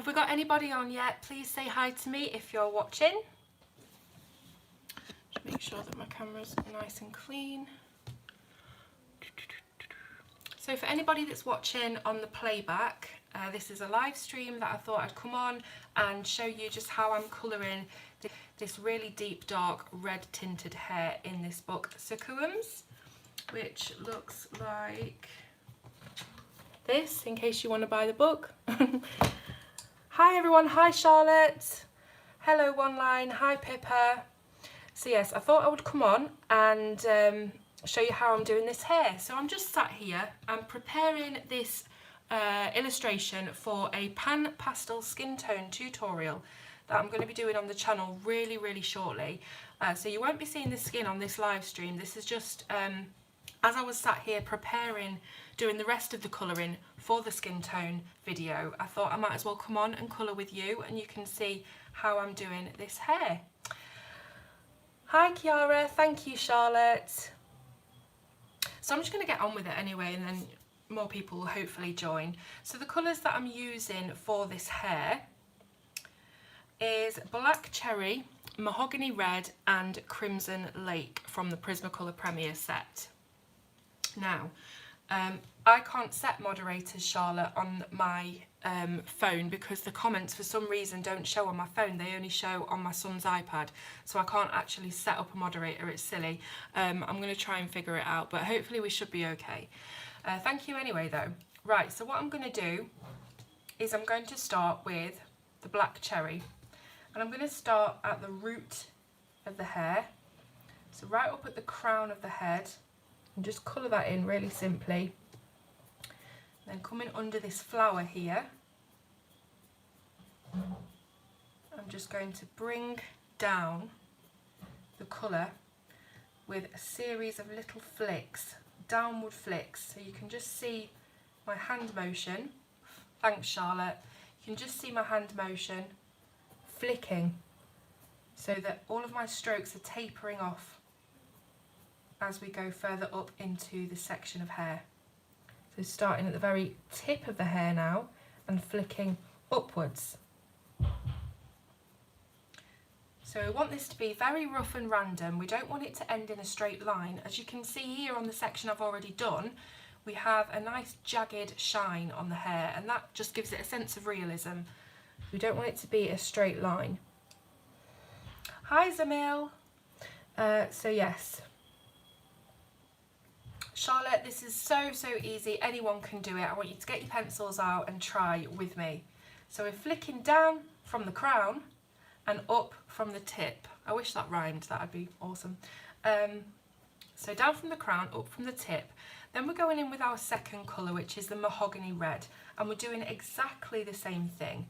Have we got anybody on yet? Please say hi to me if you're watching. Just make sure that my camera's nice and clean. So for anybody that's watching on the playback, this is a live stream that I thought I'd come on and show you just how I'm colouring this really deep dark red tinted hair in this book Sakuems, which looks like this in case you want to buy the book. Hi everyone, hi Charlotte, hello One Line, hi Pippa. So yes, I thought I would come on and show you how I'm doing this hair. So I'm just sat here, I'm preparing this illustration for a pan pastel skin tone tutorial that I'm going to be doing on the channel really shortly. So you won't be seeing the skin on this live stream. This is just as I was sat here preparing, doing the rest of the colouring for the skin tone video, I thought I might as well come on and colour with you and you can see how I'm doing this hair. Hi Kiara, thank you Charlotte. So I'm just going to get on with it anyway and then more people will hopefully join. So the colours that I'm using for this hair is Black Cherry, Mahogany Red and Crimson Lake from the Prismacolor Premier set. Now, I can't set moderators, Charlotte, on my phone because the comments for some reason don't show on my phone. They only show on my son's iPad. So I can't actually set up a moderator. It's silly. I'm going to try and figure it out, but hopefully we should be okay. Thank you anyway, though. Right, so what I'm going to do is I'm going to start with the Black Cherry. And I'm going to start at the root of the hair. So right up at the crown of the head. And just colour that in really simply. Then coming under this flower here, I'm just going to bring down the colour with a series of little flicks, downward flicks. So you can just see my hand motion. Thanks Charlotte. You can just see my hand motion flicking so that all of my strokes are tapering off as we go further up into the section of hair. So starting at the very tip of the hair now and flicking upwards. So we want this to be very rough and random. We don't want it to end in a straight line. As you can see here on the section I've already done, we have a nice jagged shine on the hair and that just gives it a sense of realism. We don't want it to be a straight line. Hi Zamil. So yes. Charlotte, this is so easy, anyone can do it. I want you to get your pencils out and try with me. So we're flicking down from the crown and up from the tip. I wish that rhymed, that would be awesome. So down from the crown, up from the tip. Then we're going in with our second colour, which is the Mahogany Red. And we're doing exactly the same thing.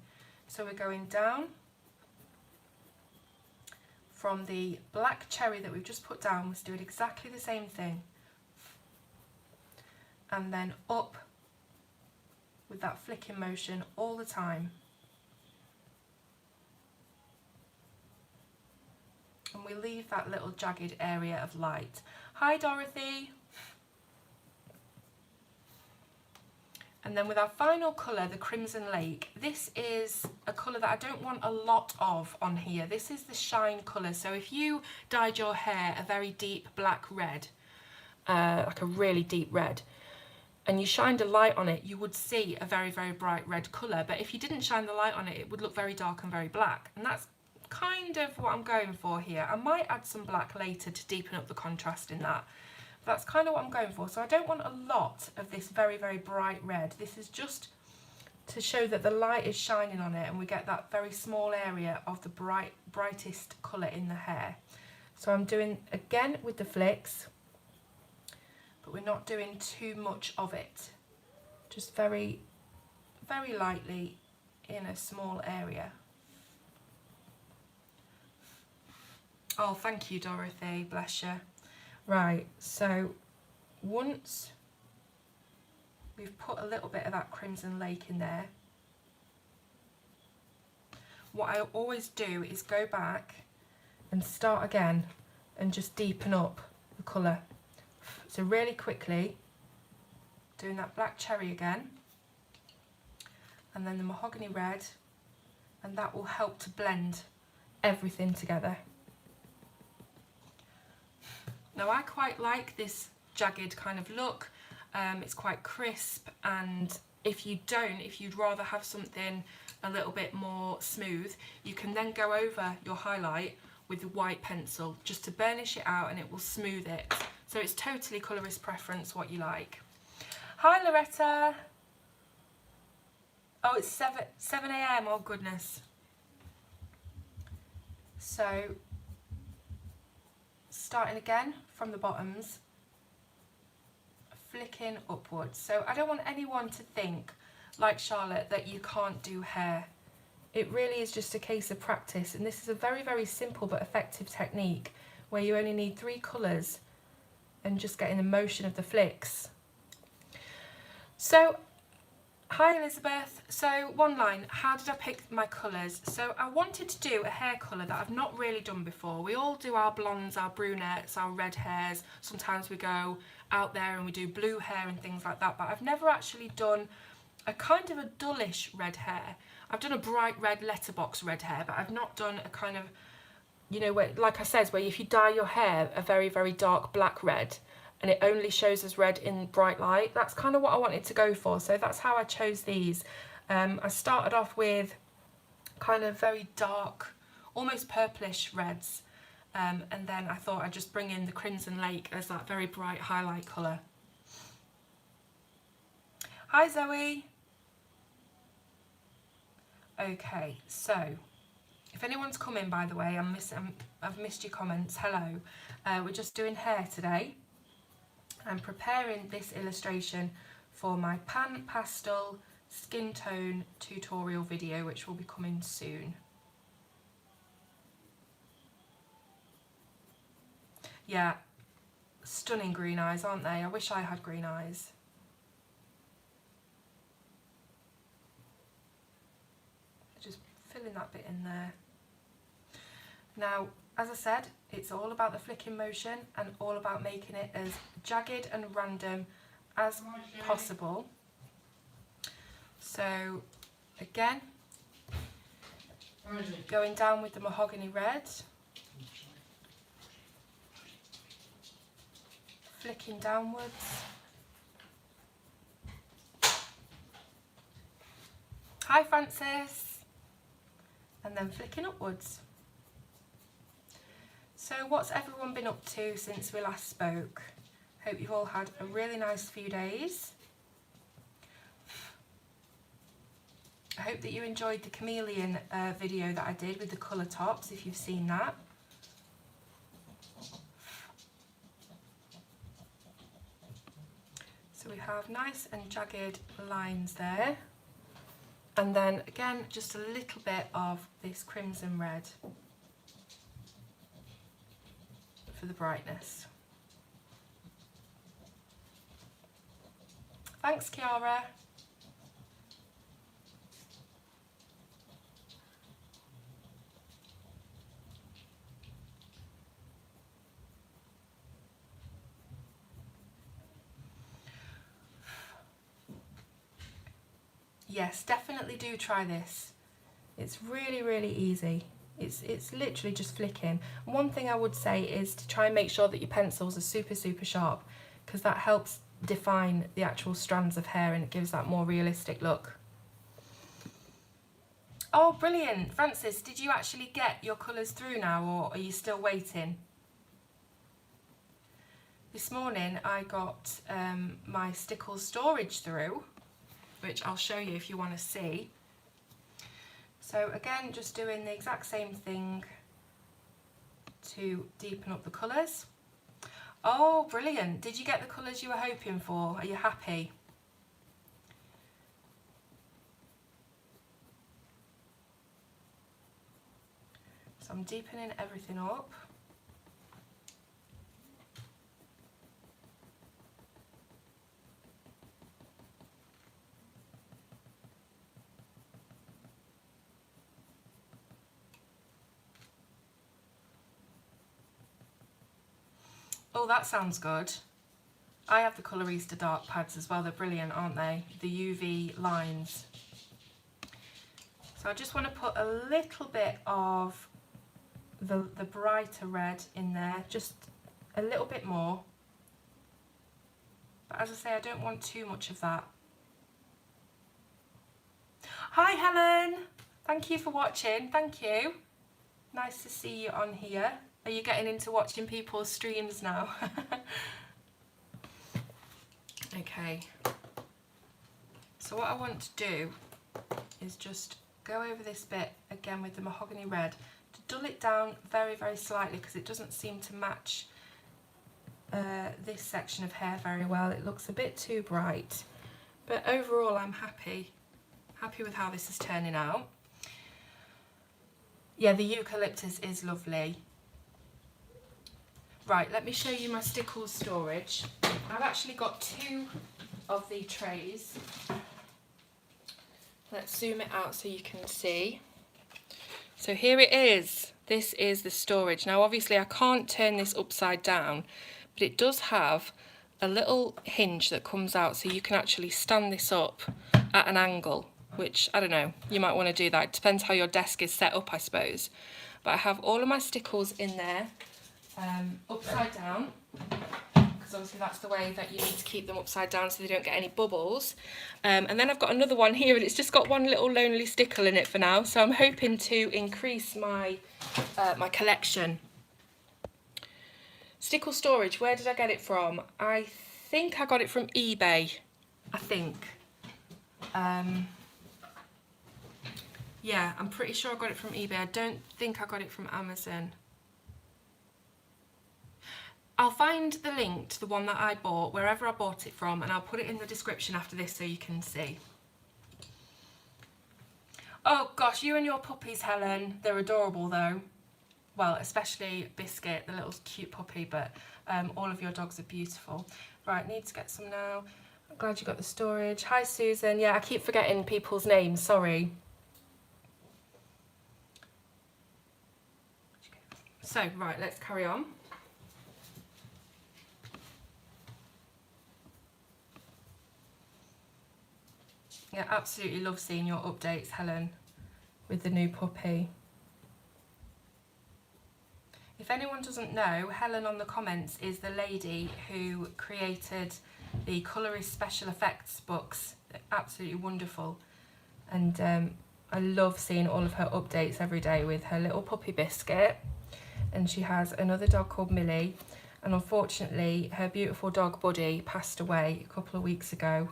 So we're going down from the Black Cherry that we've just put down. We're doing exactly the same thing. And then up with that flicking motion all the time. And we leave that little jagged area of light. Hi Dorothy. And then with our final colour, the Crimson Lake, this is a colour that I don't want a lot of on here. This is the shine colour. So if you dyed your hair a very deep black red, like a really deep red, and you shined a light on it, you would see a very bright red colour. But if you didn't shine the light on it, it would look very dark and very black. And that's kind of what I'm going for here. I might add some black later to deepen up the contrast in that. But that's kind of what I'm going for. So I don't want a lot of this very bright red. This is just to show that the light is shining on it and we get that very small area of the brightest colour in the hair. So I'm doing again with the flicks, but we're not doing too much of it. Just very lightly in a small area. Oh, thank you, Dorothy, bless you. Right, so once we've put a little bit of that Crimson Lake in there, what I always do is go back and start again and just deepen up the colour. So really quickly, doing that Black Cherry again, and then the Mahogany Red, and that will help to blend everything together. Now I quite like this jagged kind of look. It's quite crisp, and if you'd rather have something a little bit more smooth, you can then go over your highlight with the white pencil just to burnish it out, and it will smooth it. So it's totally colourist preference what you like. Hi Loretta. Oh, it's 7 a.m. Oh goodness. So starting again from the bottoms, flicking upwards. So I don't want anyone to think, like Charlotte, that you can't do hair. It really is just a case of practice, and this is a very, very simple but effective technique where you only need 3 colours and just getting the motion of the flicks. So, hi Elizabeth. So one line, how did I pick my colours? So I wanted to do a hair colour that I've not really done before. We all do our blondes, our brunettes, our red hairs. Sometimes we go out there and we do blue hair and things like that, but I've never actually done a kind of a dullish red hair. I've done a bright red letterbox red hair, but I've not done a kind of, you know, where, like I said, where if you dye your hair a very, very dark black red and it only shows as red in bright light. That's kind of what I wanted to go for, so that's how I chose these. I started off with kind of very dark, almost purplish reds, and then I thought I'd just bring in the Crimson Lake as that very bright highlight colour. Hi Zoe. Okay, so if anyone's coming, by the way, I've missed your comments. Hello. We're just doing hair today. I'm preparing this illustration for my pan pastel skin tone tutorial video, which will be coming soon. Yeah, stunning green eyes, aren't they? I wish I had green eyes. Just filling that bit in there. Now, as I said, it's all about the flicking motion and all about making it as jagged and random as possible. So, again, going down with the mahogany red, flicking downwards. Hi Francis! And then flicking upwards. So what's everyone been up to since we last spoke? Hope you've all had a really nice few days. I hope that you enjoyed the chameleon video that I did with the colour tops, if you've seen that. So we have nice and jagged lines there. And then again, just a little bit of this crimson red for the brightness. Thanks, Kiara. Yes, definitely do try this. It's really, really easy. It's literally just flicking. One thing I would say is to try and make sure that your pencils are super, super sharp, because that helps define the actual strands of hair and it gives that more realistic look. Oh, brilliant. Francis, did you actually get your colours through now, or are you still waiting? This morning I got my Stickles storage through, which I'll show you if you want to see. So again, just doing the exact same thing to deepen up the colours. Oh, brilliant. Did you get the colours you were hoping for? Are you happy? So I'm deepening everything up. Oh, that sounds good. I have the Colorista dark pads as well. They're brilliant, aren't they? The UV lines. So So I just want to put a little bit of the brighter red in there, just a little bit more. But as I say, I don't want too much of that. Hi Helen, thank you for watching, thank you. Nice to see you on here. Are you getting into watching people's streams now? Okay, so what I want to do is just go over this bit again with the mahogany red to dull it down very, very slightly, because it doesn't seem to match this section of hair very well. It looks a bit too bright, but overall I'm happy with how this is turning out. Yeah, the eucalyptus is lovely. Right, let me show you my stickles storage. I've actually got 2 of the trays. Let's zoom it out so you can see. So here it is. This is the storage. Now obviously I can't turn this upside down, but it does have a little hinge that comes out so you can actually stand this up at an angle, which, I don't know, you might want to do that. It depends how your desk is set up, I suppose. But I have all of my stickles in there, upside down, because obviously that's the way that you need to keep them upside down so they don't get any bubbles. And then I've got another one here, and it's just got one little lonely stickle in it for now, so I'm hoping to increase my my collection. Stickle storage, where did I get it from? I think I got it from eBay, I think. Yeah, I'm pretty sure I got it from eBay. I don't think I got it from Amazon. I'll find the link to the one that I bought, wherever I bought it from, and I'll put it in the description after this so you can see. Oh gosh, you and your puppies, Helen. They're adorable though. Well, especially Biscuit, the little cute puppy, but all of your dogs are beautiful. Right, need to get some now. I'm glad you got the storage. Hi Susan. Yeah, I keep forgetting people's names, sorry. So, right, let's carry on. Yeah, absolutely love seeing your updates, Helen, with the new puppy. If anyone doesn't know, Helen on the comments is the lady who created the Colorist Special Effects books. They're absolutely wonderful. And I love seeing all of her updates every day with her little puppy Biscuit. And she has another dog called Millie. And unfortunately, her beautiful dog Buddy passed away a couple of weeks ago.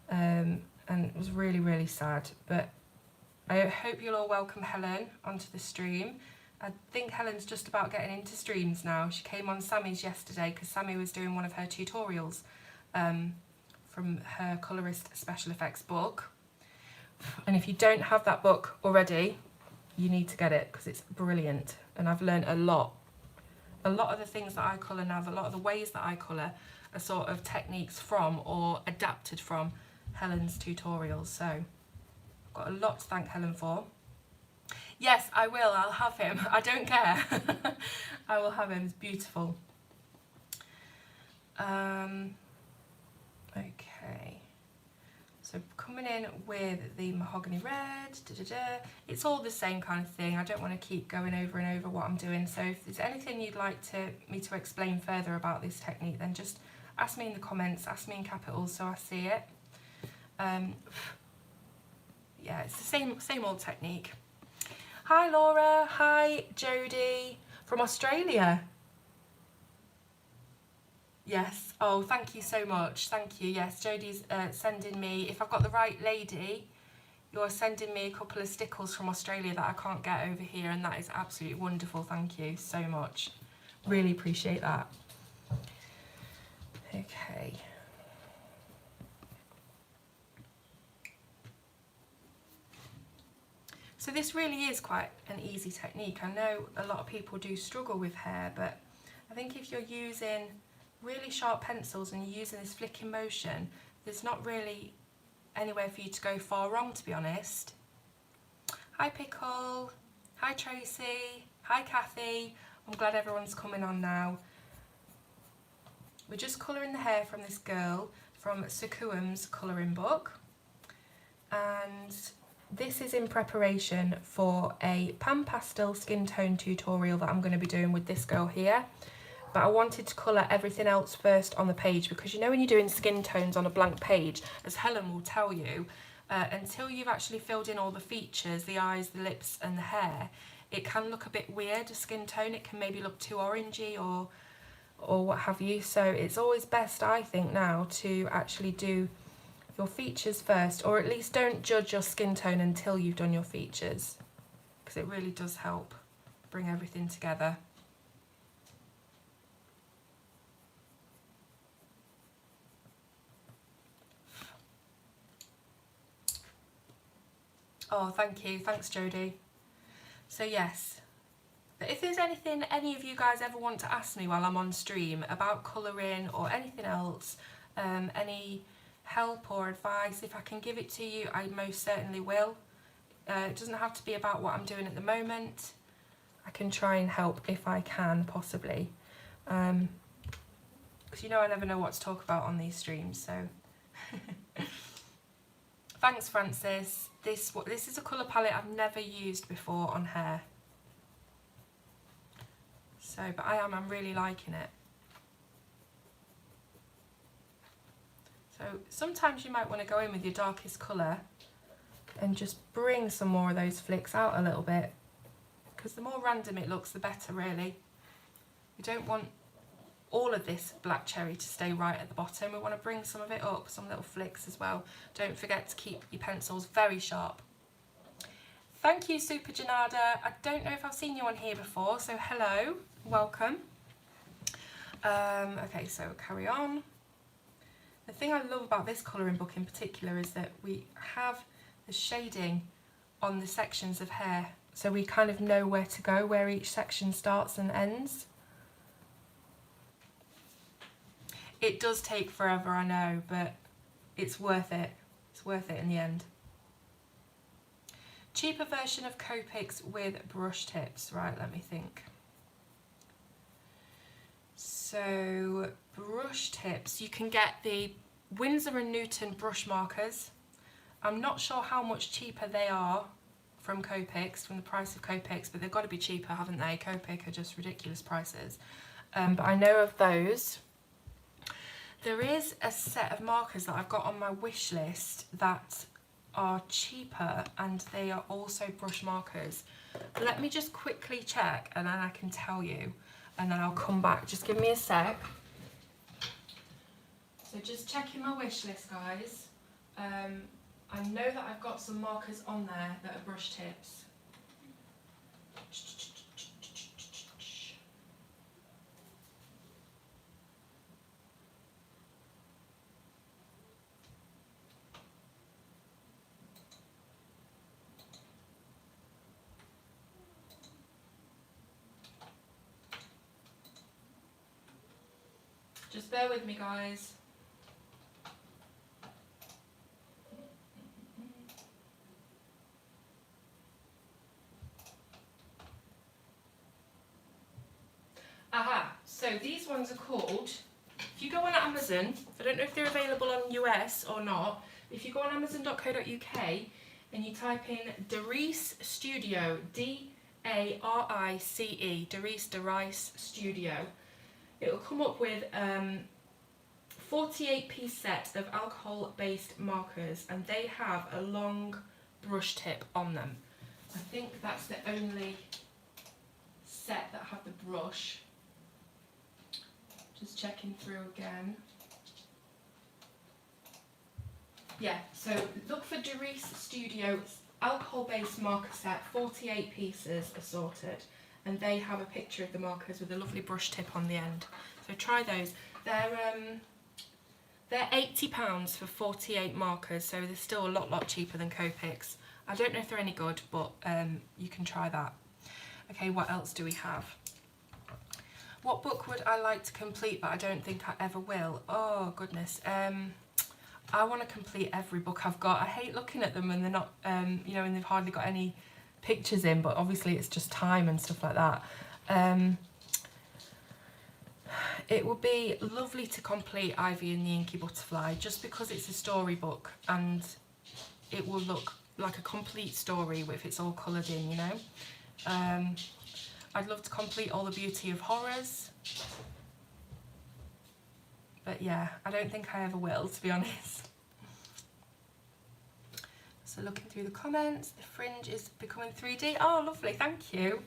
And it was really, really sad. But I hope you'll all welcome Helen onto the stream. I think Helen's just about getting into streams now. She came on Sammy's yesterday because Sammy was doing one of her tutorials from her Colorist Special Effects book. And if you don't have that book already, you need to get it because it's brilliant. And I've learned a lot. A lot of the things that I colour now, a lot of the ways that I colour are sort of techniques from or adapted from Helen's tutorials. So I've got a lot to thank Helen for. Yes, I will. I'll have him. I don't care. I will have him. It's beautiful. Okay. So coming in with the mahogany red. It's all the same kind of thing. I don't want to keep going over and over what I'm doing. So if there's anything you'd like me to explain further about this technique, then just ask me in the comments. Ask me in capitals so I see it. Yeah, it's the same old technique. Hi Laura, hi Jodie from Australia. Yes, oh thank you so much, thank you. Yes, Jodie's sending me, if I've got the right lady, you're sending me a couple of stickles from Australia that I can't get over here, and that is absolutely wonderful, thank you so much. Really appreciate that. Okay. So this really is quite an easy technique. I know a lot of people do struggle with hair, but I think if you're using really sharp pencils and you're using this flicking motion, there's not really anywhere for you to go far wrong, to be honest. Hi Pickle, hi Tracy, hi Kathy. I'm glad everyone's coming on now. We're just colouring the hair from this girl from Sakuems colouring book. And this is in preparation for a pan pastel skin tone tutorial that I'm going to be doing with this girl here. But I wanted to colour everything else first on the page, because you know when you're doing skin tones on a blank page, as Helen will tell you, until you've actually filled in all the features, the eyes, the lips and the hair, it can look a bit weird, a skin tone. It can maybe look too orangey or what have you. So it's always best, I think, now to actually do your features first, or at least don't judge your skin tone until you've done your features, because it really does help bring everything together. Oh, thank you. Thanks, Jodie. So yes, but if there's anything any of you guys ever want to ask me while I'm on stream about colouring or anything else, any help or advice, if I can give it to you, I most certainly will. It doesn't have to be about what I'm doing at the moment. I can try and help if I can, possibly. Because you know I never know what to talk about on these streams, so... Thanks, Francis. This is a colour palette I've never used before on hair. So, but I'm really liking it. So sometimes you might want to go in with your darkest colour and just bring some more of those flicks out a little bit, because the more random it looks, the better, really. We don't want all of this black cherry to stay right at the bottom. We want to bring some of it up, some little flicks as well. Don't forget to keep your pencils very sharp. Thank you, Super Janada. I don't know if I've seen you on here before, so hello, welcome. Okay, so carry on. The thing I love about this colouring book in particular is that we have the shading on the sections of hair, so we kind of know where to go, where each section starts and ends. It does take forever, I know, but it's worth it. It's worth it in the end. Cheaper version of Copics with brush tips. Right, let me think. So, brush tips. You can get the Winsor & Newton brush markers. I'm not sure how much cheaper they are from Copics, from the price of Copics, but they've got to be cheaper, haven't they? Copic are just ridiculous prices. But I know of those. There is a set of markers that I've got on my wish list that are cheaper, and they are also brush markers. Let me just quickly check and then I can tell you, and then I'll come back. Just give me a sec. So just checking my wish list, guys. I know that I've got some markers on there that are brush tips. Just bear with me, guys. Aha, so these ones are called, if you go on Amazon, I don't know if they're available on US or not, if you go on amazon.co.uk and you type in Darice Studio, D-A-R-I-C-E, Darice Studio, it'll come up with 48-piece set of alcohol-based markers, and they have a long brush tip on them. I think that's the only set that have the brush. Just checking through again. Yeah, so look for Darice Studio alcohol-based marker set, 48 pieces assorted, and they have a picture of the markers with a lovely brush tip on the end. So try those. They're £80 for 48 markers, so they're still a lot cheaper than Copics. I don't know if they're any good, but you can try that. Okay, what else do we have? What book would I like to complete, but I don't think I ever will? Oh, goodness. I want to complete every book I've got. I hate looking at them and they're not, you know, and they've hardly got any pictures in, but obviously it's just time and stuff like that. It would be lovely to complete Ivy and the Inky Butterfly, just because it's a storybook and it will look like a complete story if it's all coloured in, you know. I'd love to complete all the beauty of horrors, but yeah, I don't think I ever will, to be honest. So looking through the comments, the fringe is becoming 3D. Oh, lovely, thank you.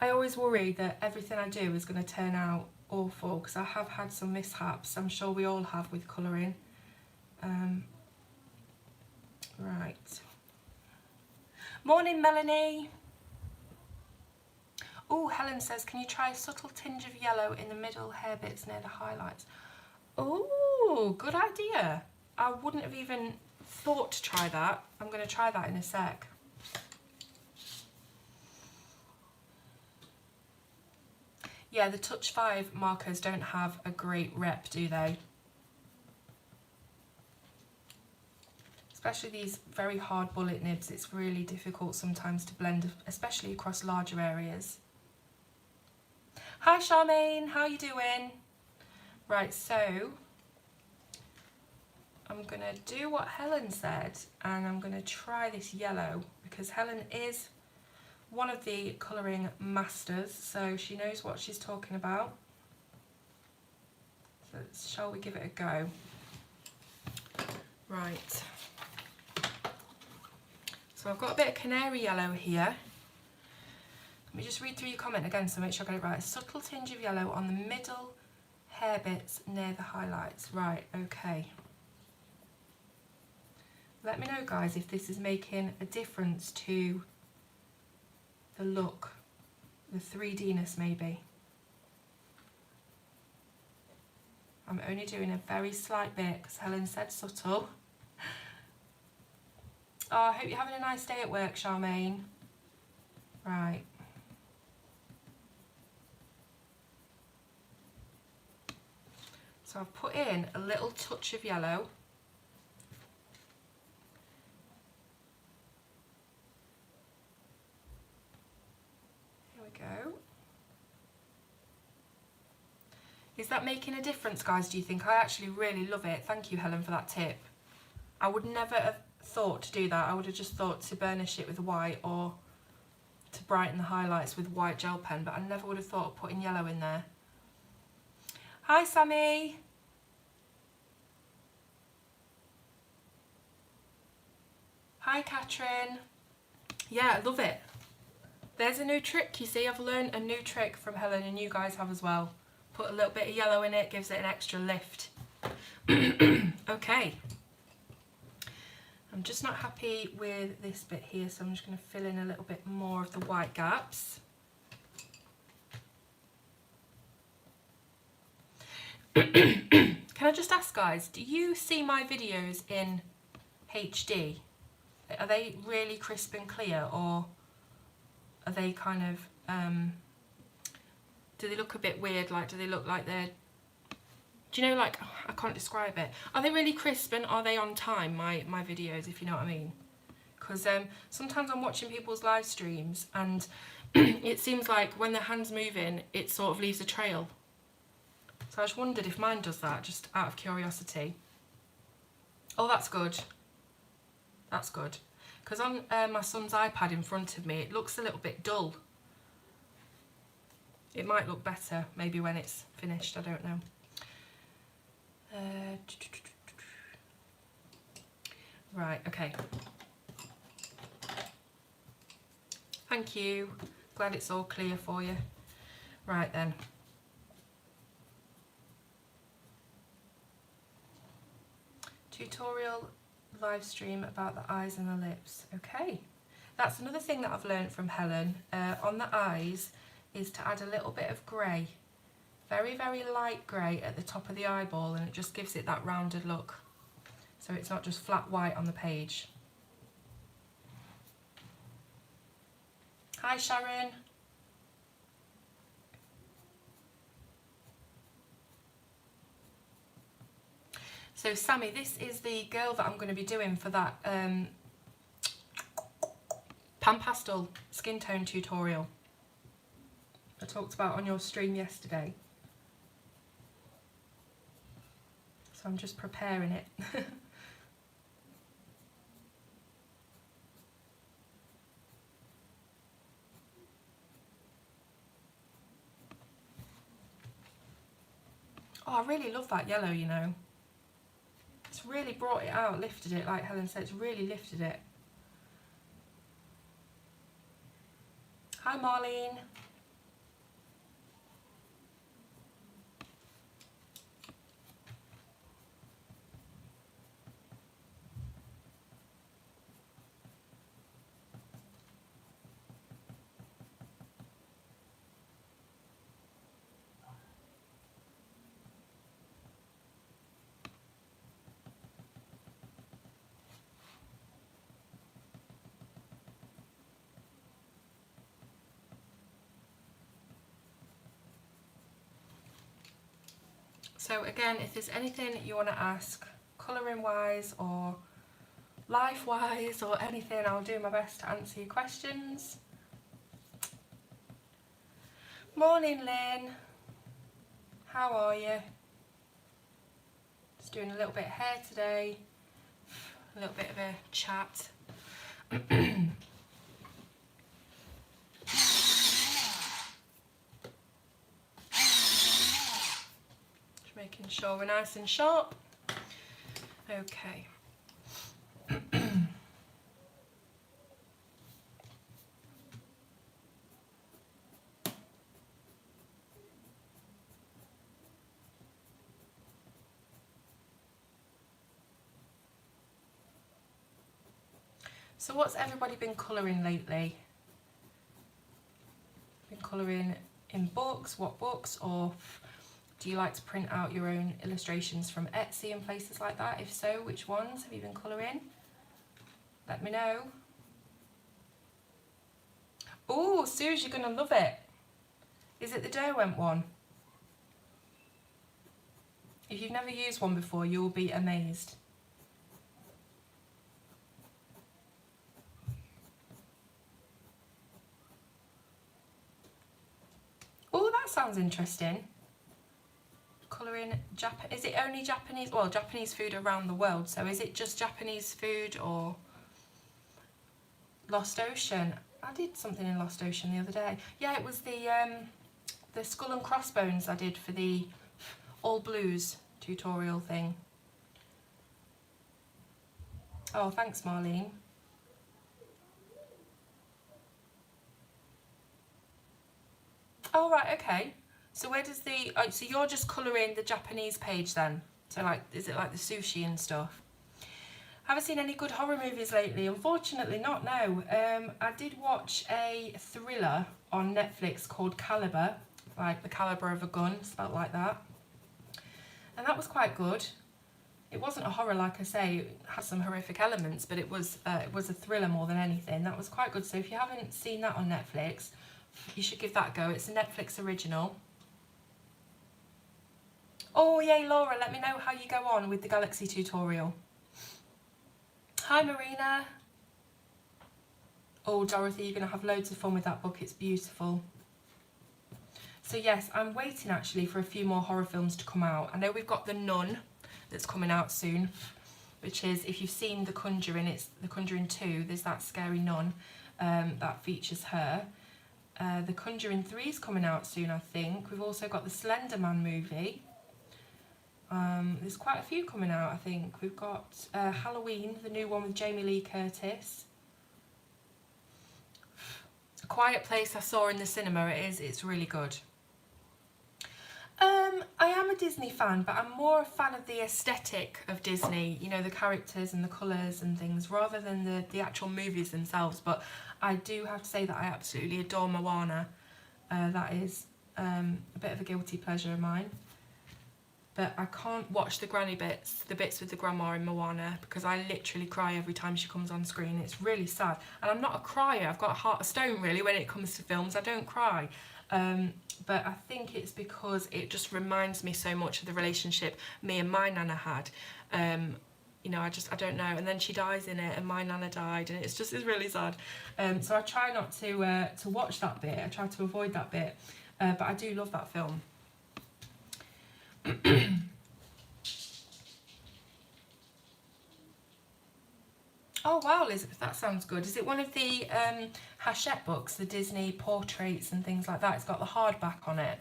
I always worry that everything I do is going to turn out awful, because I have had some mishaps. I'm sure we all have with colouring. Right. Morning, Melanie. Oh, Helen says, can you try a subtle tinge of yellow in the middle hair bits near the highlights? Oh, good idea. I wouldn't have even thought to try that. I'm going to try that in a sec. Yeah, the Touch 5 markers don't have a great rep, do they? Especially these very hard bullet nibs, it's really difficult sometimes to blend, especially across larger areas. Hi Charmaine, how you doing? Right, so I'm gonna do what Helen said, and I'm gonna try this yellow, because Helen is one of the colouring masters, so she knows what she's talking about. So shall we give it a go? Right. So I've got a bit of canary yellow here. Let me just read through your comment again so make sure I get it right. A subtle tinge of yellow on the middle hair bits near the highlights. Right, okay. Let me know, guys, if this is making a difference to the look, the 3D-ness maybe. I'm only doing a very slight bit because Helen said subtle. Oh, I hope you're having a nice day at work, Charmaine. Right. So I've put in a little touch of yellow. Here we go. Is that making a difference, guys, do you think? I actually really love it. Thank you, Helen, for that tip. I would never have thought to do that. I would have just thought to burnish it with white or to brighten the highlights with white gel pen, but I never would have thought of putting yellow in there. Hi, Sammy. Hi, Catherine. Yeah, I love it. There's a new trick, you see. I've learned a new trick from Helen, and you guys have as well. Put a little bit of yellow in it, gives it an extra lift. Okay. I'm just not happy with this bit here, so I'm just going to fill in a little bit more of the white gaps. Can I just ask, guys, do you see my videos in HD? Are they really crisp and clear, or are they kind of, do they look a bit weird? Like, do they look like they're, do you know, like, oh, I can't describe it. Are they really crisp, and are they on time, my videos, if you know what I mean? Because sometimes I'm watching people's live streams, and it seems like when their hand's moving, it sort of leaves a trail. So I just wondered if mine does that, just out of curiosity. Oh, that's good. That's good. Because on my son's iPad in front of me, it looks a little bit dull. It might look better, maybe when it's finished, I don't know. Right, okay. Thank you. Glad it's all clear for you. Right then. Tutorial live stream about the eyes and the lips. Okay. That's another thing that I've learned from Helen. On the eyes is to add a little bit of grey. Very, very light grey at the top of the eyeball, and it just gives it that rounded look. So it's not just flat white on the page. Hi, Sharon. So Sammy, this is the girl that I'm going to be doing for that Pan Pastel skin tone tutorial I talked about on your stream yesterday. So I'm just preparing it. Oh, I really love that yellow, you know. It's really brought it out, lifted it, like Helen said, it's really lifted it. Hi, Marlene. So again, if there's anything you want to ask, colouring wise or life wise or anything, I'll do my best to answer your questions. Morning, Lynn. How are you? Just doing a little bit of hair today, a little bit of a chat. Just making sure we're nice and sharp. Okay. So what's everybody been colouring lately? Been colouring in books? What books? Or do you like to print out your own illustrations from Etsy and places like that? If so, which ones have you been colouring? Let me know. Oh, Suze, you're going to love it. Is it the Derwent one? If you've never used one before, you'll be amazed. Oh, that sounds interesting. Colouring is it only Japanese? Well, Japanese food around the world. So is it just Japanese food or Lost Ocean? I did something in Lost Ocean the other day. Yeah, it was the skull and crossbones I did for the All Blues tutorial thing. Oh, thanks, Marlene. Oh, right, okay. So where does the... Oh, so you're just colouring the Japanese page then? So, like, is it like the sushi and stuff? Haven't seen any good horror movies lately. Unfortunately not, no. I did watch a thriller on Netflix called Caliber, like the caliber of a gun, spelt like that. And that was quite good. It wasn't a horror, like I say, it had some horrific elements, but it was a thriller more than anything. That was quite good. So if you haven't seen that on Netflix, you should give that a go. It's a Netflix original. Oh, yay, Laura, let me know how you go on with the Galaxy tutorial. Hi, Marina. Oh, Dorothy, you're going to have loads of fun with that book. It's beautiful. So, yes, I'm waiting, actually, for a few more horror films to come out. I know we've got The Nun that's coming out soon, which is, if you've seen The Conjuring, it's The Conjuring 2. There's that scary nun that features her. The Conjuring 3 is coming out soon, I think. We've also got the Slender Man movie. There's quite a few coming out, I think. We've got Halloween, the new one with Jamie Lee Curtis. A Quiet Place I saw in the cinema. It's really good. I am a Disney fan, but I'm more a fan of the aesthetic of Disney, you know, the characters and the colours and things, rather than the actual movies themselves. But I do have to say that I absolutely adore Moana. That is a bit of a guilty pleasure of mine. But I can't watch the granny bits, the bits with the grandma in Moana, because I literally cry every time she comes on screen. It's really sad. And I'm not a crier. I've got a heart of stone, really, when it comes to films. I don't cry. But I think it's because it just reminds me so much of the relationship me and my Nana had. You know, I don't know. And then she dies in it, and my Nana died, and it's really sad. So I try not to watch that bit. I try to avoid that bit. But I do love that film. Oh wow, Elizabeth, that sounds good. Is it one of the Hachette books, the Disney portraits and things like that? It's got the hardback on it.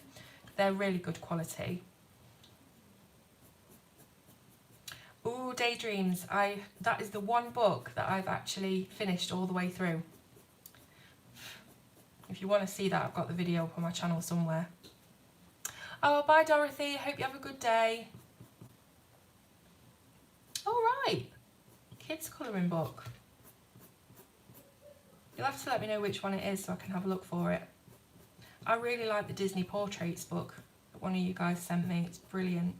They're really good quality. Ooh, Daydreams. That is the one book that I've actually finished all the way through. If you want to see that, I've got the video up on my channel somewhere. Oh, bye Dorothy. Hope you have a good day. All right. Kids colouring book. You'll have to let me know which one it is so I can have a look for it. I really like the Disney Portraits book that one of you guys sent me. It's brilliant.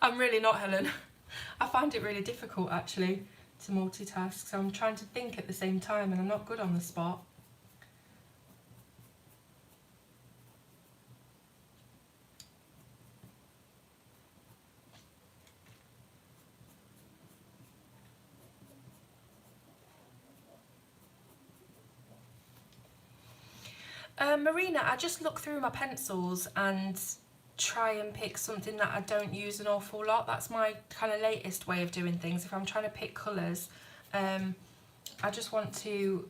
I'm really not, Helen. I find it really difficult actually to multitask, so I'm trying to think at the same time and I'm not good on the spot. Marina, I just look through my pencils and try and pick something that I don't use an awful lot. That's my kind of latest way of doing things. If I'm trying to pick colours, I just want to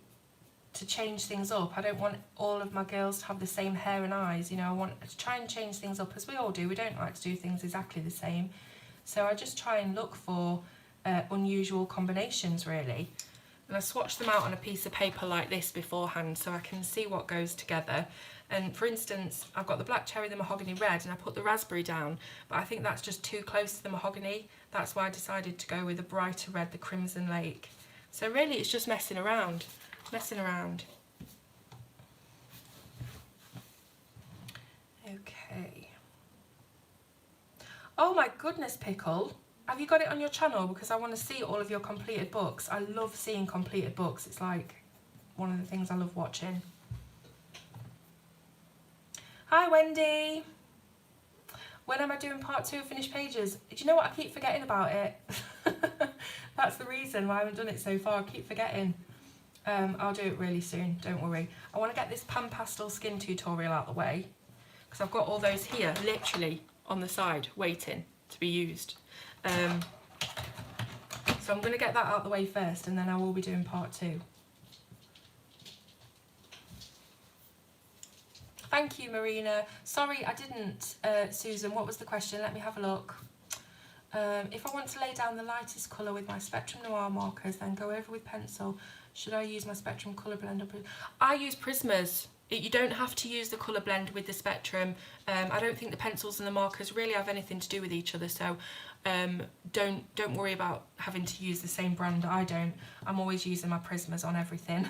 change things up. I don't want all of my girls to have the same hair and eyes, you know. I want to try and change things up, as we all do. We don't like to do things exactly the same. So I just try and look for unusual combinations, really. And I swatch them out on a piece of paper like this beforehand so I can see what goes together. And for instance, I've got the black cherry, the mahogany red, and I put the raspberry down, but I think that's just too close to the mahogany. That's why I decided to go with a brighter red, the crimson lake. So really it's just messing around. Okay. Oh my goodness, Pickle. Have you got it on your channel? Because I want to see all of your completed books. I love seeing completed books. It's like one of the things I love watching. Hi, Wendy. When am I doing part 2 of Finished Pages? Do you know what? I keep forgetting about it. That's the reason why I haven't done it so far. I keep forgetting. I'll do it really soon. Don't worry. I want to get this Pan Pastel Skin tutorial out of the way because I've got all those here, literally on the side, waiting to be used. So I'm going to get that out of the way first and then I will be doing part 2. Thank you, Marina. Sorry I didn't, Susan. What was the question? Let me have a look. If I want to lay down the lightest colour with my Spectrum Noir markers, then go over with pencil, should I use my Spectrum colour blend? I use Prismas. You don't have to use the colour blend with the Spectrum. I don't think the pencils and the markers really have anything to do with each other, so don't worry about having to use the same brand. I don't. I'm always using my Prismas on everything.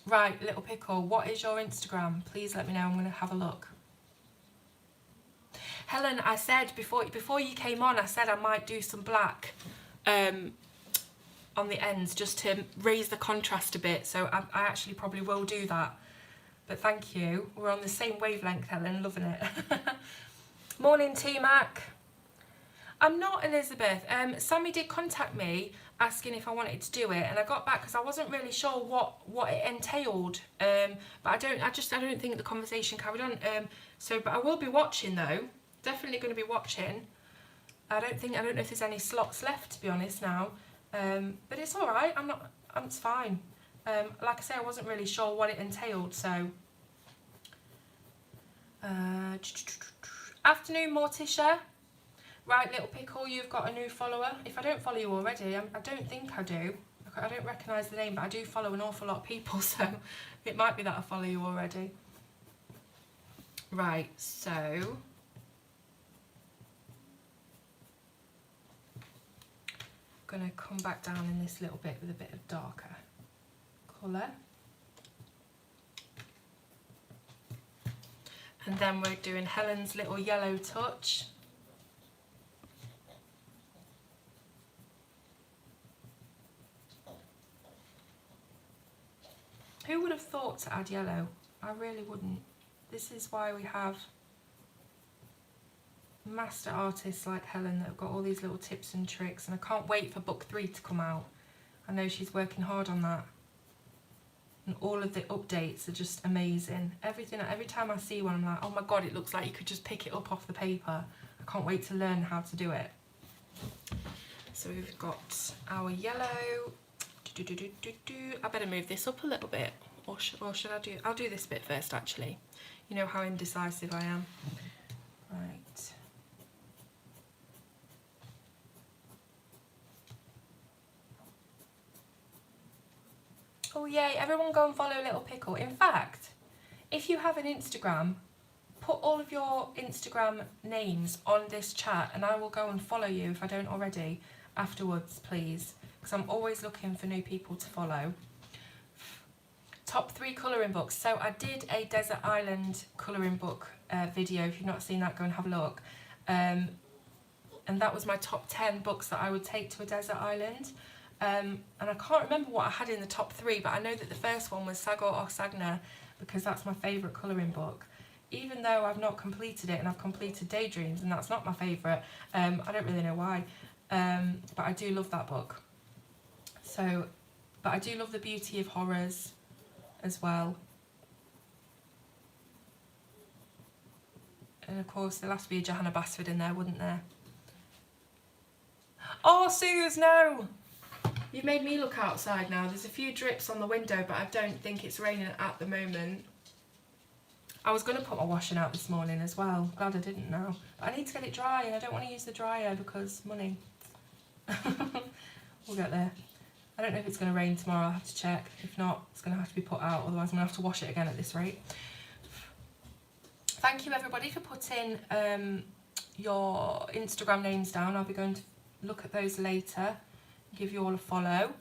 Right, Little Pickle, what is your Instagram? Please let me know. I'm going to have a look. Helen, I said before you came on, I said I might do some black on the ends just to raise the contrast a bit, so I actually probably will do that. But thank you. We're on the same wavelength, Helen. Loving it. Morning, T-Mac. I'm not, Elizabeth. Sammy did contact me asking if I wanted to do it, and I got back because I wasn't really sure what it entailed. But I don't think the conversation carried on. But I will be watching though. Definitely going to be watching. I don't know if there's any slots left, to be honest now. But it's all right. It's fine. Like I say, I wasn't really sure what it entailed, so. Afternoon, Morticia. Right, Little Pickle, you've got a new follower. If I don't follow you already, I don't think I do. I don't recognise the name, but I do follow an awful lot of people, so it might be that I follow you already. Right, so. Going to come back down in this little bit with a bit of darker colour. And then we're doing Helen's little yellow touch. Who would have thought to add yellow? I really wouldn't. This is why we have master artists like Helen that have got all these little tips and tricks, and I can't wait for book 3 to come out. I know she's working hard on that. And all of the updates are just amazing. Every time I see one, I'm like, oh my god, it looks like you could just pick it up off the paper. I can't wait to learn how to do it. So we've got our yellow. I better move this up a little bit, or should I do? I'll do this bit first, actually. You know how indecisive I am. Right. Oh yay! Everyone go and follow Little Pickle. In fact, if you have an Instagram, put all of your Instagram names on this chat, and I will go and follow you if I don't already afterwards, please, because I'm always looking for new people to follow. Top 3 colouring books. So I did a Desert Island colouring book video. If you've not seen that, go and have a look. And that was my top 10 books that I would take to a desert island. And I can't remember what I had in the top 3, but I know that the first one was Sagor or Sagna, because that's my favourite colouring book. Even though I've not completed it, and I've completed Daydreams, and that's not my favourite, I don't really know why. But I do love that book. So, but I do love The Beauty of Horrors as well. And of course there'll have to be a Johanna Basford in there, wouldn't there? Oh, Suze, no! You've made me look outside now. There's a few drips on the window, but I don't think it's raining at the moment. I was going to put my washing out this morning as well. Glad I didn't now. But I need to get it dry, and I don't want to use the dryer because money. We'll get there. I don't know if it's going to rain tomorrow. I'll have to check. If not, it's going to have to be put out. Otherwise, I'm going to have to wash it again at this rate. Thank you, everybody, for putting your Instagram names down. I'll be going to look at those later. Give you all a follow.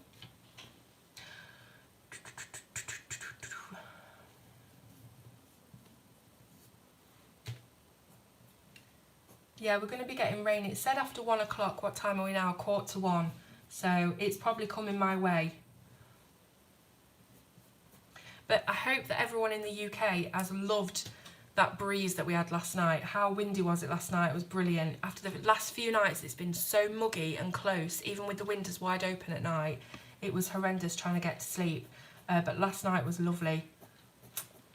Yeah, we're going to be getting rain. It said after 1 o'clock. What time are we now? 1:45. So it's probably coming my way. But I hope that everyone in the UK has loved that breeze that we had last night. How windy was it last night? It was brilliant. After the last few nights, it's been so muggy and close, even with the windows wide open at night. It was horrendous trying to get to sleep. But last night was lovely.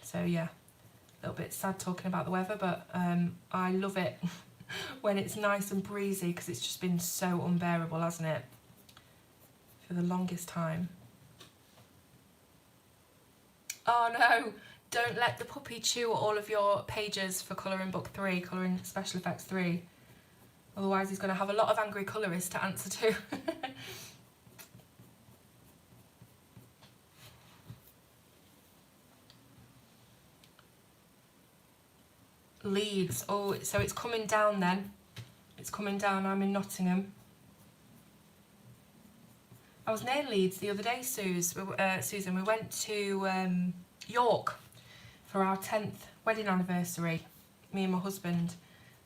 So yeah, a little bit sad talking about the weather, but I love it when it's nice and breezy, because it's just been so unbearable, hasn't it? For the longest time. Oh no, don't let the puppy chew all of your pages for colouring book 3, colouring special effects 3. Otherwise he's going to have a lot of angry colourists to answer to. Leeds, oh, so it's coming down then. It's coming down. I'm in Nottingham. I was near Leeds the other day, Susan. We went to York for our 10th wedding anniversary, me and my husband.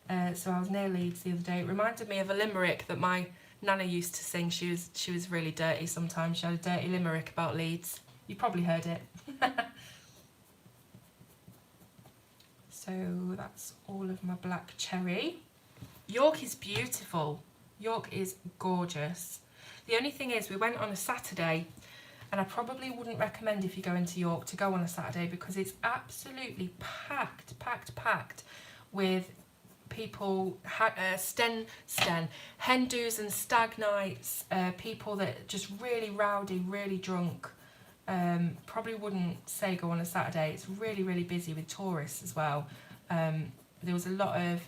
So I was near Leeds the other day. It reminded me of a limerick that my nana used to sing. She was really dirty sometimes. She had a dirty limerick about Leeds. You probably heard it. So that's all of my black cherry. York is beautiful. York is gorgeous. The only thing is, we went on a Saturday, and I probably wouldn't recommend, if you go into York, to go on a Saturday, because it's absolutely packed with people, hen do's and stag nights, people that just really rowdy, really drunk. Probably wouldn't say go on a Saturday. It's really busy with tourists as well. There was a lot of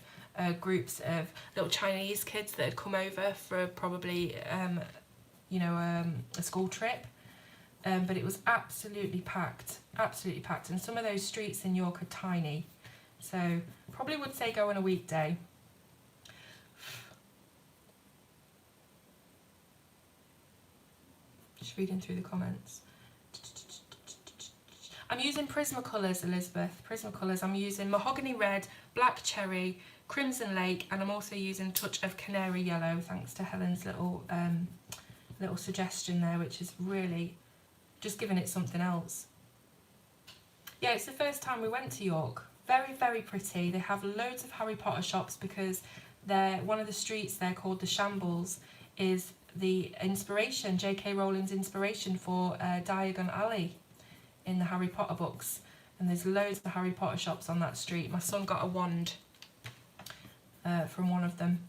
groups of little Chinese kids that had come over for probably a school trip, but it was absolutely packed, and some of those streets in York are tiny, so probably would say go on a weekday. Just reading through the comments. I'm using Prismacolors, Elizabeth. Prismacolors. I'm using Mahogany Red, Black Cherry, Crimson Lake, and I'm also using a touch of Canary Yellow, thanks to Helen's little suggestion there, which is really just giving it something else. Yeah, it's the first time we went to York. Very pretty. They have loads of Harry Potter shops, because one of the streets there, called the Shambles, is the inspiration, J.K. Rowling's inspiration for Diagon Alley in the Harry Potter books, and there's loads of Harry Potter shops on that street. My son got a wand from one of them.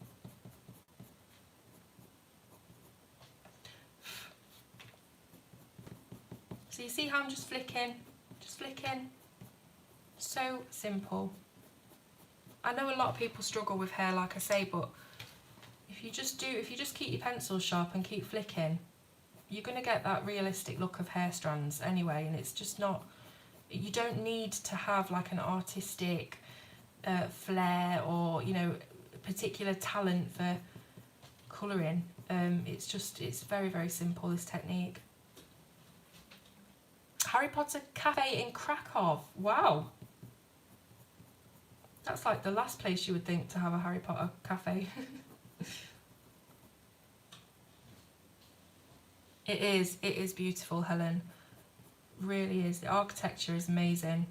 So you see how I'm just flicking, so simple. I know a lot of people struggle with hair, like I say, but if you just keep your pencil sharp and keep flicking, you're going to get that realistic look of hair strands anyway. And it's just not, you don't need to have like an artistic flair or, you know, particular talent for colouring. It's very, very simple, this technique. Harry Potter Cafe in Krakow. Wow. That's like the last place you would think to have a Harry Potter cafe. It is beautiful, Helen. Really is. The architecture is amazing,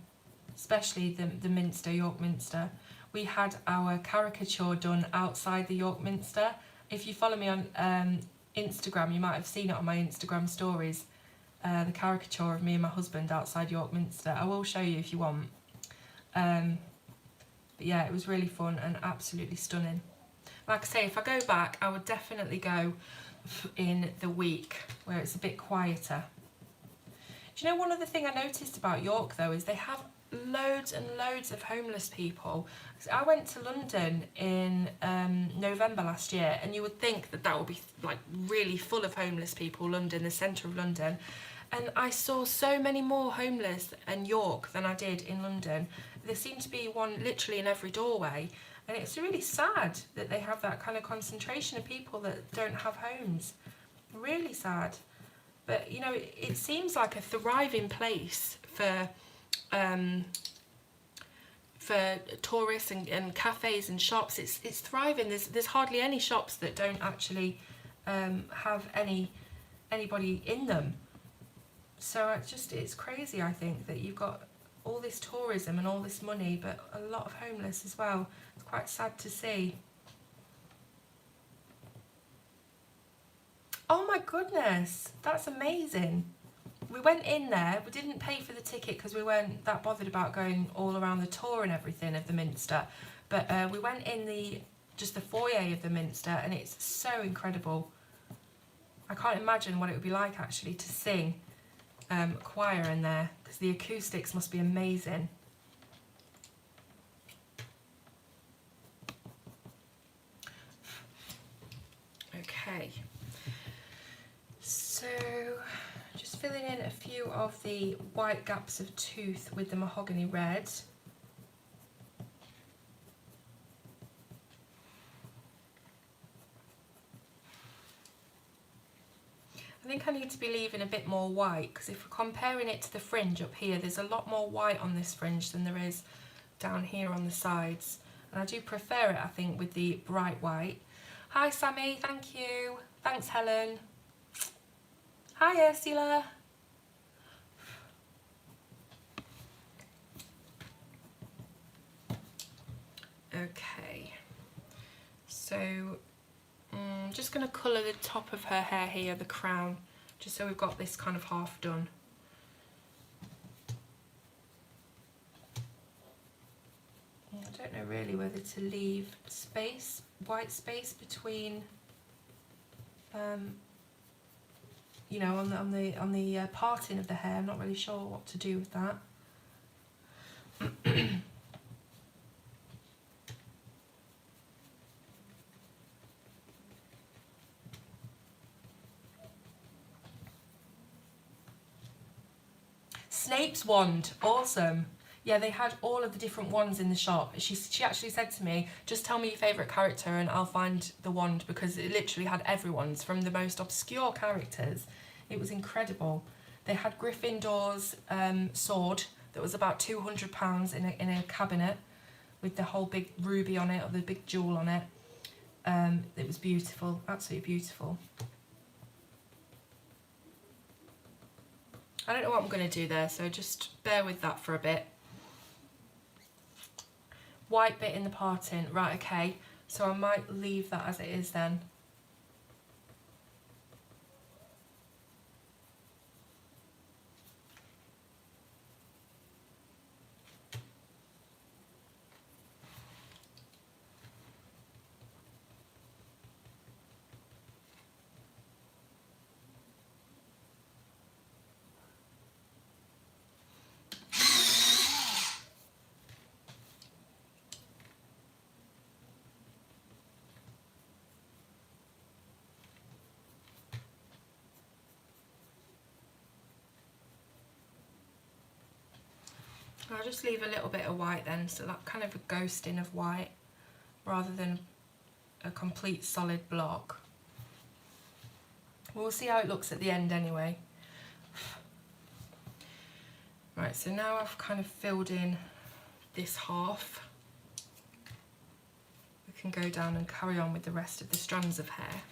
especially the Minster, York Minster. We had our caricature done outside the York Minster. If you follow me on Instagram, you might have seen it on my Instagram stories. The caricature of me and my husband outside York Minster. I will show you if you want. But yeah, it was really fun and absolutely stunning. Like I say, if I go back, I would definitely go in the week where it's a bit quieter. Do you know, one other thing I noticed about York though is they have loads and loads of homeless people. I went to London in November last year, and you would think that would be like really full of homeless people, London, the centre of London. And I saw so many more homeless in York than I did in London. There seemed to be one literally in every doorway. And it's really sad that they have that kind of concentration of people that don't have homes. Really sad. But, you know, it seems like a thriving place for tourists and cafes and shops. It's thriving. There's hardly any shops that don't actually have anybody in them. So it's crazy, I think, that you've got all this tourism and all this money, but a lot of homeless as well. It's quite sad to see. Oh my goodness, that's amazing. We went in there, we didn't pay for the ticket because we weren't that bothered about going all around the tour and everything of the Minster, but we went in just the foyer of the Minster, and it's so incredible. I can't imagine what it would be like actually to sing choir in there, because the acoustics must be amazing. Okay, so just filling in a few of the white gaps of tooth with the mahogany red. I think I need to be leaving a bit more white, because if we're comparing it to the fringe up here, there's a lot more white on this fringe than there is down here on the sides. And I do prefer it, I think, with the bright white. Hi Sammy, thank you. Thanks Helen. Hi Ursula. Okay, so I'm just going to colour the top of her hair here, the crown, just so we've got this kind of half done. I don't know really whether to leave space, white space between, you know, on the parting of the hair. I'm not really sure what to do with that. Snape's wand, awesome. Yeah, they had all of the different wands in the shop. She actually said to me, just tell me your favourite character and I'll find the wand, because it literally had everyone's, from the most obscure characters. It was incredible. They had Gryffindor's sword that was about £200 in a cabinet with the whole big ruby on it, or the big jewel on it. It was beautiful, absolutely beautiful. I don't know what I'm going to do there, so just bear with that for a bit. White bit in the parting, right, okay, so I might leave that as it is then. I'll just leave a little bit of white then, so that kind of a ghosting of white rather than a complete solid block. We'll see how it looks at the end anyway. Right, so now I've kind of filled in this half. We can go down and carry on with the rest of the strands of hair.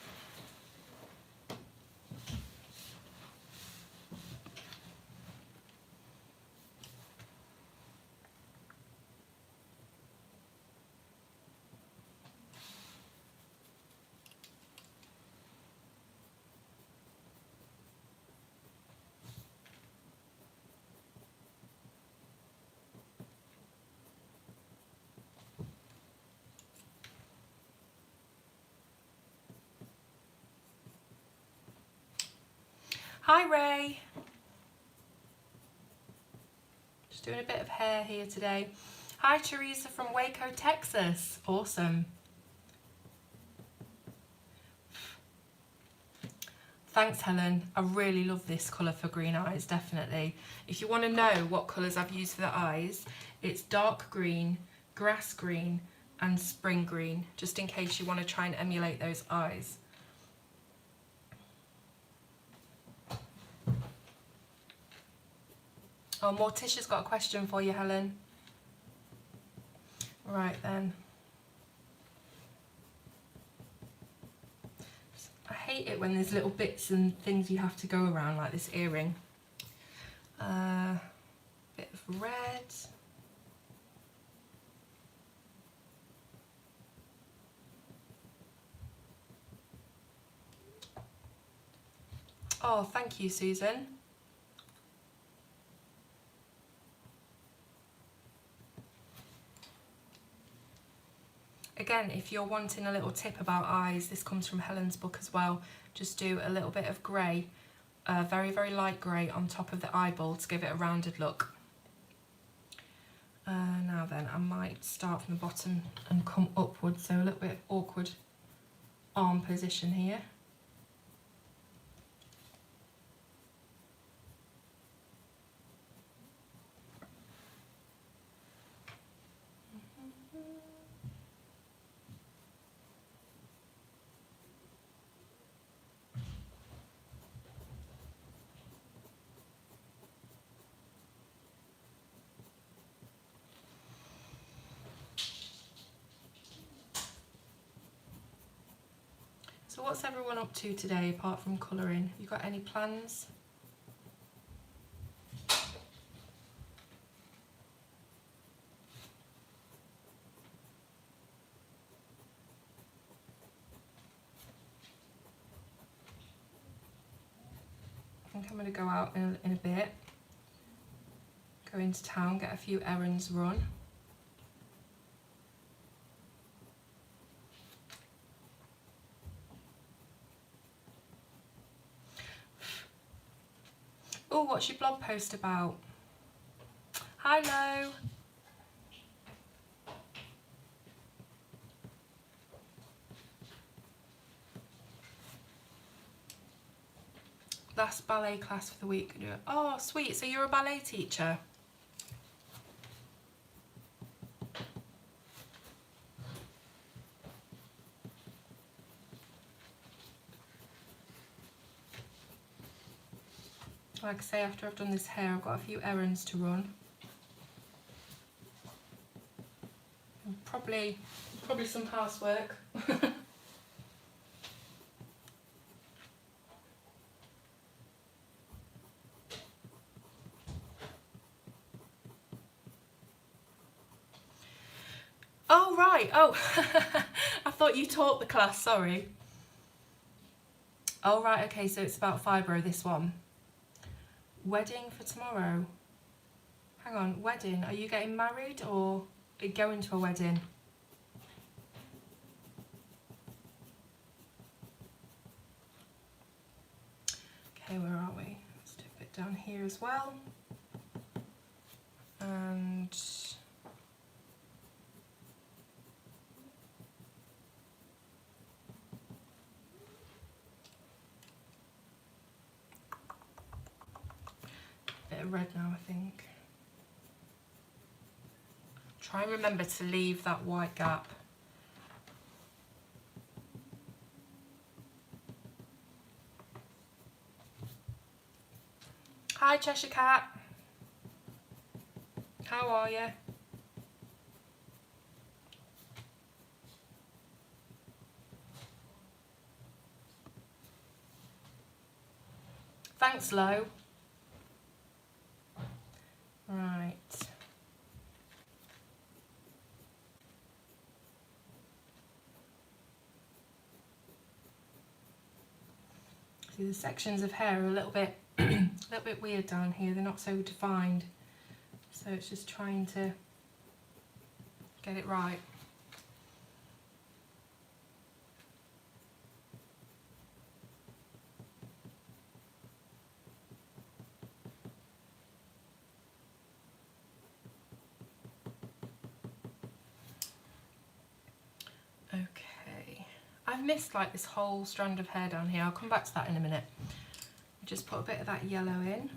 Hi Ray! Just doing a bit of hair here today. Hi Teresa from Waco, Texas. Awesome. Thanks Helen. I really love this colour for green eyes, definitely. If you want to know what colours I've used for the eyes, it's dark green, grass green and spring green, just in case you want to try and emulate those eyes. Oh, Morticia's got a question for you, Helen. Right then. I hate it when there's little bits and things you have to go around, like this earring. Bit of red. Oh, thank you, Susan. Again, if you're wanting a little tip about eyes, this comes from Helen's book as well. Just do a little bit of grey, very, very light grey on top of the eyeball to give it a rounded look. Now then, I might start from the bottom and come upwards, so a little bit awkward arm position here. So what's everyone up to today apart from colouring? You got any plans? I think I'm going to go out in a bit, go into town, get a few errands run. Oh, what's your blog post about? Hi, Lo. Last ballet class for the week. Oh, sweet. So you're a ballet teacher? Like I say, after I've done this hair, I've got a few errands to run. And probably some housework. Oh, right. Oh, I thought you taught the class, sorry. Oh, right, okay, so it's about fibro, this one. Wedding for tomorrow. Hang on, wedding. Are you getting married or are you going to a wedding? Okay, where are we? Let's do a bit down here as well. And bit of red now, I think. Try and remember to leave that white gap. Hi Cheshire Cat. How are you? Thanks, Lo. Right. See, the sections of hair are a little bit weird down here. They're not so defined. So it's just trying to get it right. Okay, I've missed like this whole strand of hair down here. I'll come back to that in a minute. Just put a bit of that yellow in.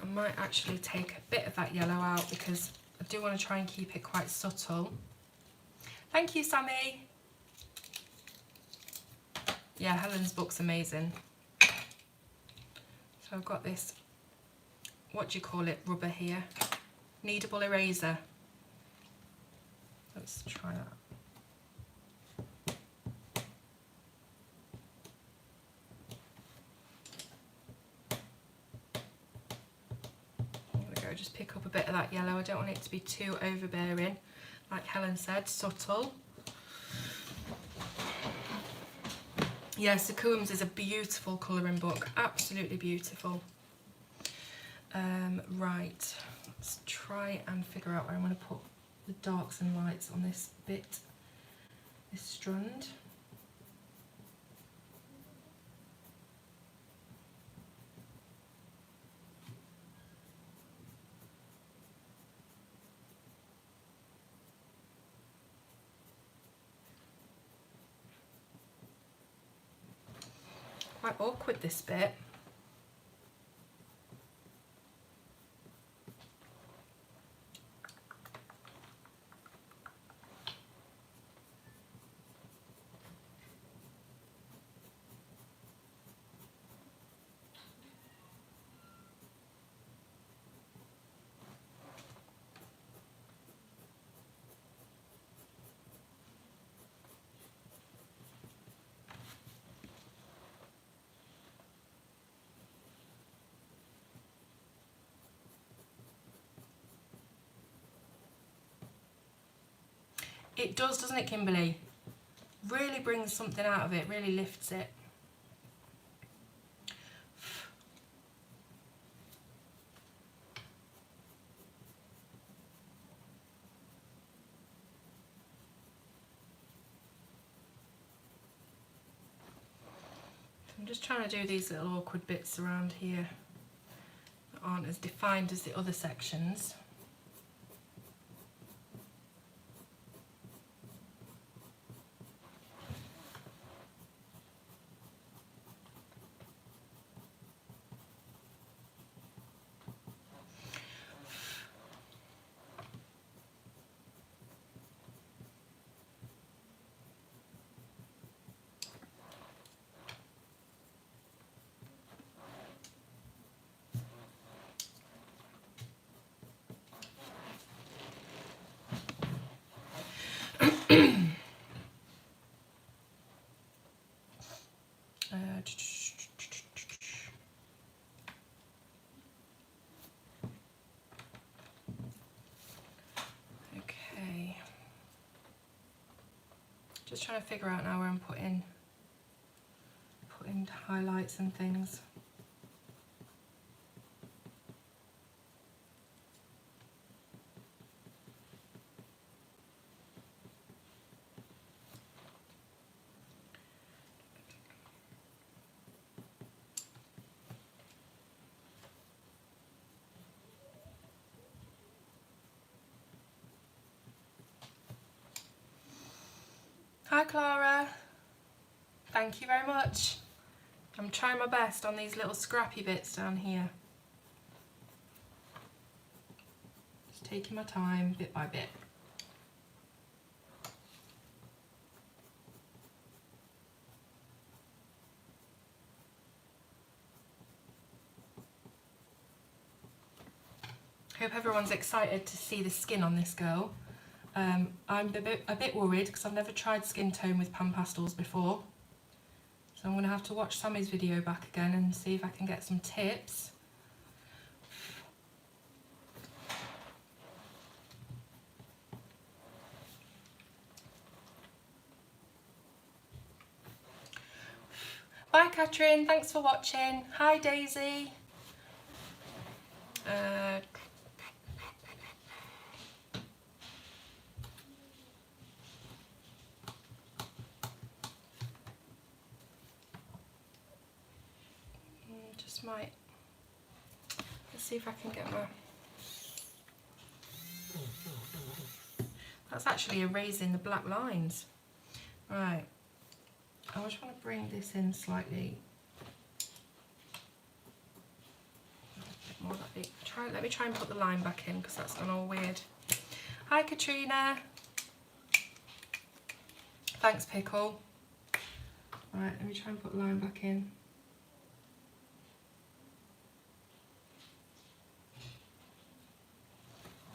I might actually take a bit of that yellow out because I do want to try and keep it quite subtle. Thank you, Sammy. Yeah, Helen's book's amazing. So I've got this, what do you call it, rubber here, kneadable eraser. Let's try that. There we go, just pick up a bit of that yellow. I don't want it to be too overbearing. Like Helen said, subtle. Yeah, Sakuems is a beautiful colouring book, absolutely beautiful. Right, let's try and figure out where I'm going to put the darks and lights on this bit, this strand. Quite awkward, this bit. It does, doesn't it, Kimberly? Really brings something out of it, really lifts it. I'm just trying to do these little awkward bits around here that aren't as defined as the other sections. Okay. Just trying to figure out now where I'm putting highlights and things. Hi Clara. Thank you very much. I'm trying my best on these little scrappy bits down here. Just taking my time bit by bit. Hope everyone's excited to see the skin on this girl. I'm a bit worried because I've never tried skin tone with pan pastels before. So I'm going to have to watch Sammy's video back again and see if I can get some tips. Bye Catherine, thanks for watching. Hi Daisy. Just might, let's see if I can get my, that's actually erasing the black lines. Right, I just want to bring this in slightly. More like let me try and put the line back in because that's gone all weird. Hi Katrina. Thanks Pickle. Right, let me try and put the line back in.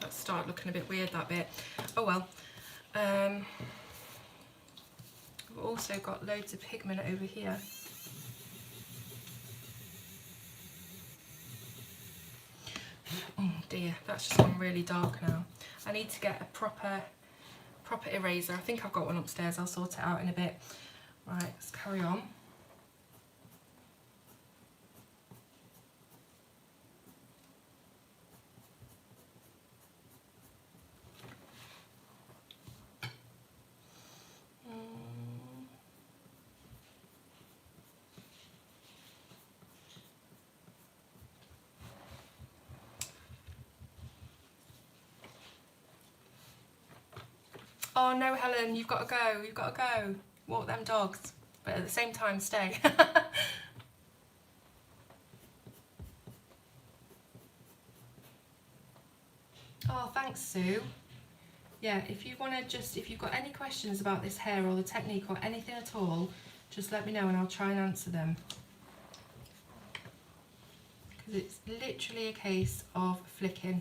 That started looking a bit weird, that bit. Oh well. We've also got loads of pigment over here. Oh dear, that's just gone really dark now. I need to get a proper eraser. I think I've got one upstairs, I'll sort it out in a bit. Right, let's carry on. Oh no, Helen, you've got to go. You've got to go. Walk them dogs, but at the same time, stay. Oh, thanks, Sue. Yeah, if you want to if you've got any questions about this hair or the technique or anything at all, just let me know and I'll try and answer them. Because it's literally a case of flicking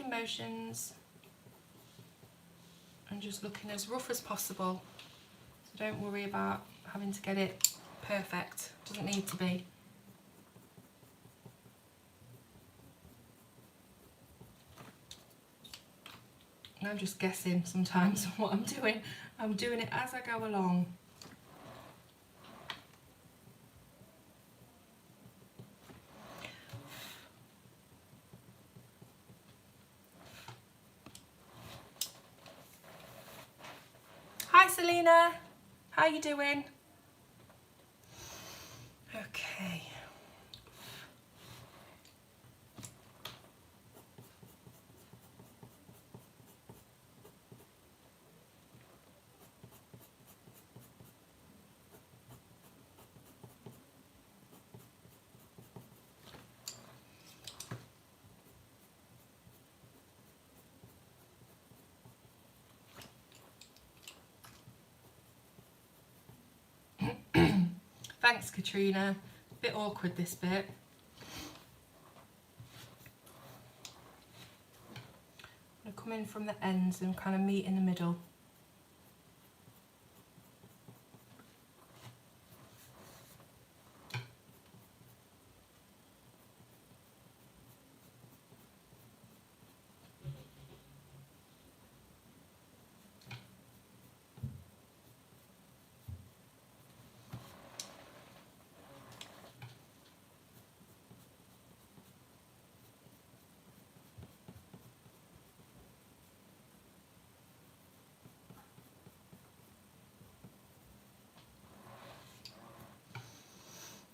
motions. And just looking as rough as possible, so don't worry about having to get it perfect, doesn't need to be. And I'm just guessing sometimes what I'm doing it as I go along. Hi Selena, how you doing? Okay. Thanks Katrina, a bit awkward this bit. I'm going to come in from the ends and kind of meet in the middle.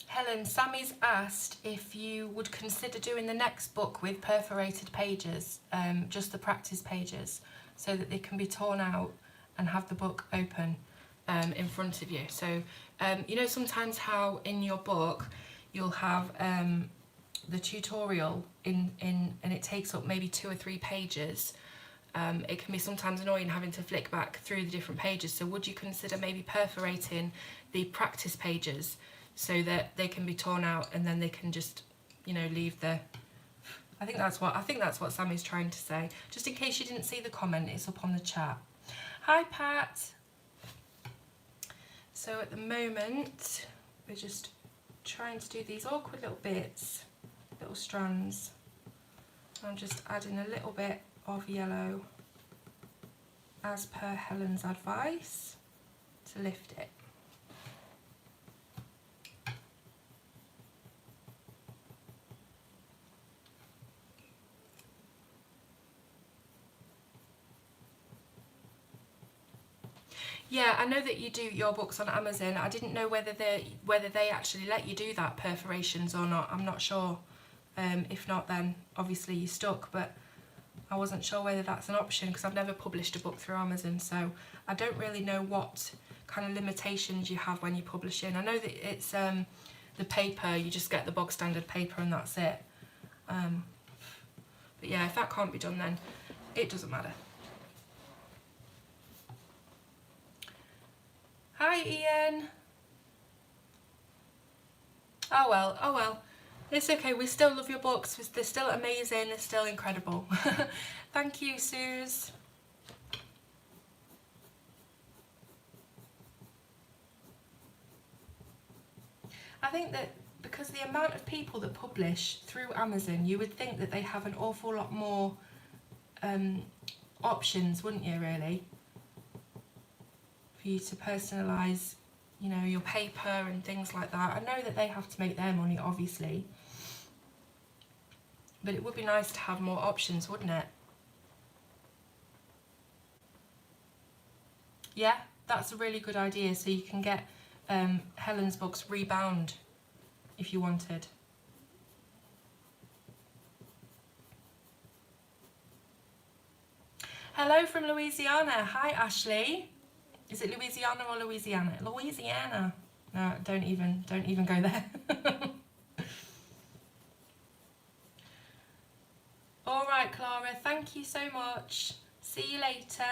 Helen, Sammy's asked if you would consider doing the next book with perforated pages, just the practice pages, so that they can be torn out and have the book open in front of you. So you know sometimes how in your book you'll have the tutorial in and it takes up maybe 2 or 3 pages. It can be sometimes annoying having to flick back through the different pages, so would you consider maybe perforating the practice pages so that they can be torn out and then they can just, you know, leave the... I think that's what Sammy's trying to say. Just in case you didn't see the comment, it's up on the chat. Hi Pat. So at the moment we're just trying to do these awkward little bits, little strands. I'm just adding a little bit of yellow as per Helen's advice to lift it. Yeah, I know that you do your books on Amazon. I didn't know whether they actually let you do that, perforations, or not. I'm not sure. If not, then obviously you're stuck, but I wasn't sure whether that's an option because I've never published a book through Amazon, so I don't really know what kind of limitations you have when you're publishing. I know that it's the paper, you just get the bog standard paper and that's it. But yeah, if that can't be done, then it doesn't matter. Hi Ian. Oh well, it's okay, we still love your books, they're still amazing, they're still incredible. Thank you, Suze. I think that because the amount of people that publish through Amazon, you would think that they have an awful lot more options, wouldn't you, really? For you to personalise, you know, your paper and things like that. I know that they have to make their money, obviously, but it would be nice to have more options, wouldn't it? Yeah, that's a really good idea. So you can get Helen's books rebound if you wanted. Hello from Louisiana. Hi Ashley. Is it Louisiana or Louisiana? Louisiana. No, don't even go there. All right, Clara, thank you so much. See you later.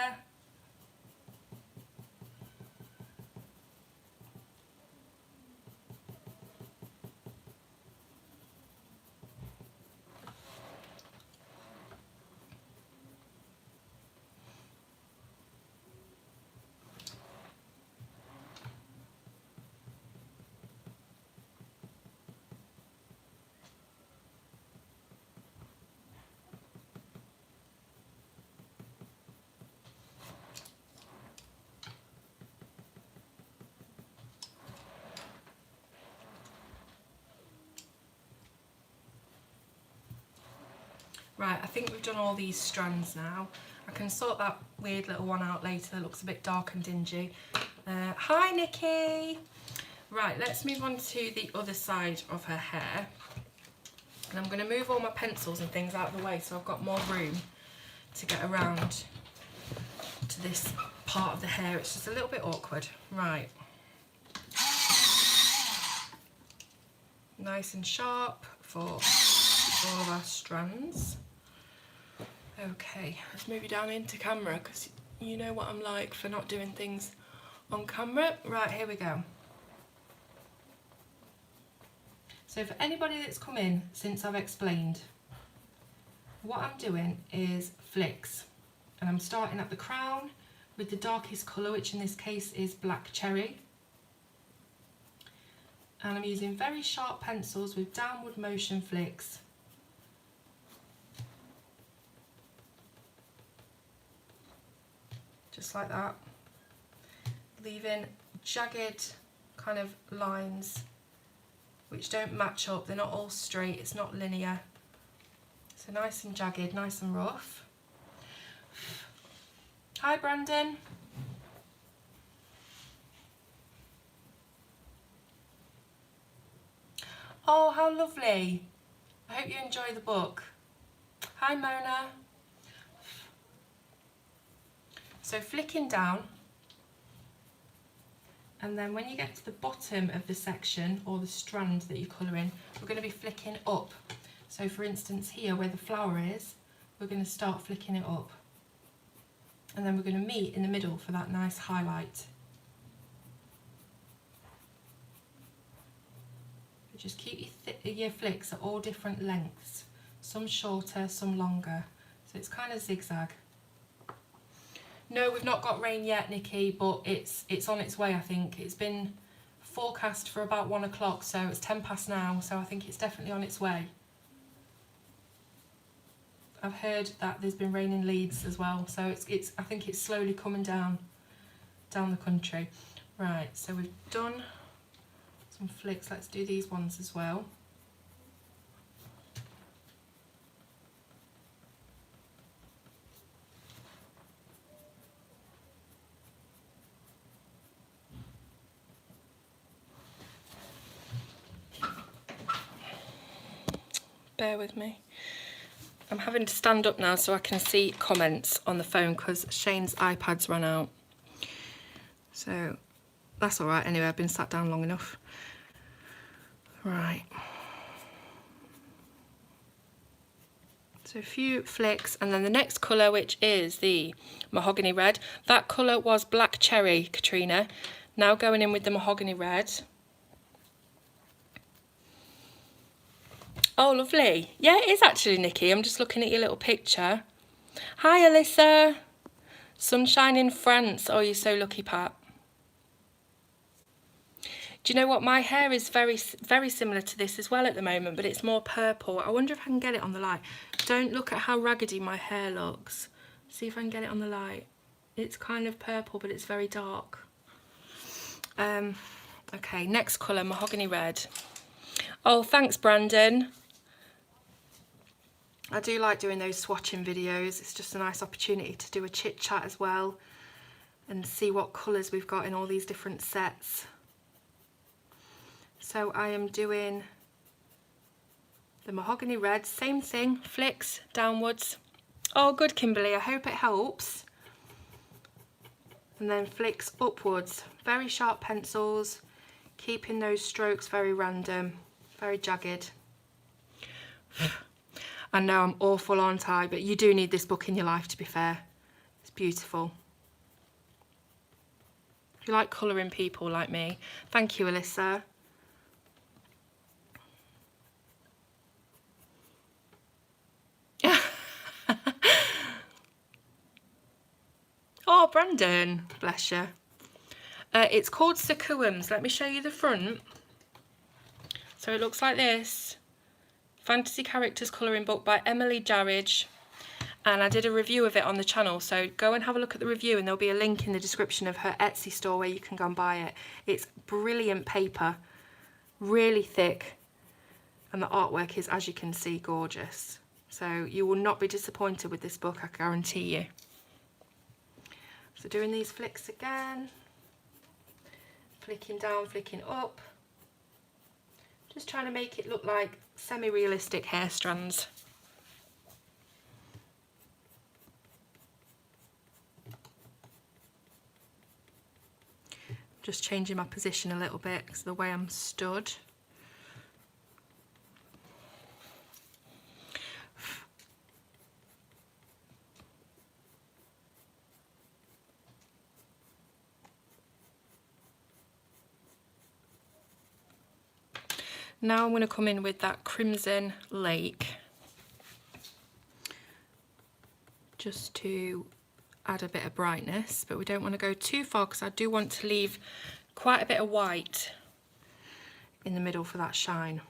Right, I think we've done all these strands now. I can sort that weird little one out later that looks a bit dark and dingy. Hi Nikki! Right, let's move on to the other side of her hair. And I'm going to move all my pencils and things out of the way so I've got more room to get around to this part of the hair. It's just a little bit awkward. Right. Nice and sharp for all of our strands. Okay, let's move you down into camera because you know what I'm like for not doing things on camera. Right, here we go. So for anybody that's come in since I've explained, what I'm doing is flicks. And I'm starting at the crown with the darkest colour, which in this case is black cherry. And I'm using very sharp pencils with downward motion flicks. Just like that, leaving jagged kind of lines which don't match up, they're not all straight, it's not linear. So nice and jagged, nice and rough. Hi Brandon. Oh, how lovely. I hope you enjoy the book. Hi Mona. So flicking down And then when you get to the bottom of the section or the strand that you're colouring, we're going to be flicking up. So for instance here where the flower is, we're going to start flicking it up. And then we're going to meet in the middle for that nice highlight. Just keep your flicks at all different lengths, some shorter, some longer. So it's kind of zigzag. No, we've not got rain yet, Nikki, but it's on its way, I think. It's been forecast for about 1 o'clock, so it's 10 past now, so I think it's definitely on its way. I've heard that there's been rain in Leeds as well, so I think it's slowly coming down the country. Right, so we've done some flicks. Let's do these ones as well. Bear with me. I'm having to stand up now so I can see comments on the phone because Shane's iPad's run out. So that's all right anyway, I've been sat down long enough. Right. So a few flicks, and then the next colour, which is the mahogany red. That colour was black cherry, Katrina. Now going in with the mahogany red. Oh, lovely. Yeah, it is actually, Nikki. I'm just looking at your little picture. Hi, Alyssa. Sunshine in France. Oh, you're so lucky, Pat. Do you know what? My hair is very similar to this as well at the moment, but it's more purple. I wonder if I can get it on the light. Don't look at how raggedy my hair looks. See if I can get it on the light. It's kind of purple, but it's very dark. Okay, next colour, mahogany red. Oh, thanks, Brandon. I do like doing those swatching videos. It's just a nice opportunity to do a chit chat as well and see what colours we've got in all these different sets. So I am doing the mahogany red, same thing, flicks downwards. Oh, good, Kimberly, I hope it helps. And then flicks upwards, very sharp pencils, keeping those strokes very random, very jagged. I know I'm awful, aren't I? But you do need this book in your life, to be fair. It's beautiful. If you like colouring people like me. Thank you, Alyssa. Oh, Brandon, bless you. It's called Sakuems. Let me show you the front. So it looks like this. Fantasy Characters Colouring Book by Emily Jarridge. And I did a review of it on the channel, so go and have a look at the review and there'll be a link in the description of her Etsy store where you can go and buy it. It's brilliant paper, really thick, and the artwork is, as you can see, gorgeous. So you will not be disappointed with this book, I guarantee you. So doing these flicks again, flicking down, flicking up, just trying to make it look like semi-realistic hair strands. Just changing my position a little bit because of the way I'm stood. Now I'm going to come in with that Crimson Lake, just to add a bit of brightness, but we don't want to go too far because I do want to leave quite a bit of white in the middle for that shine.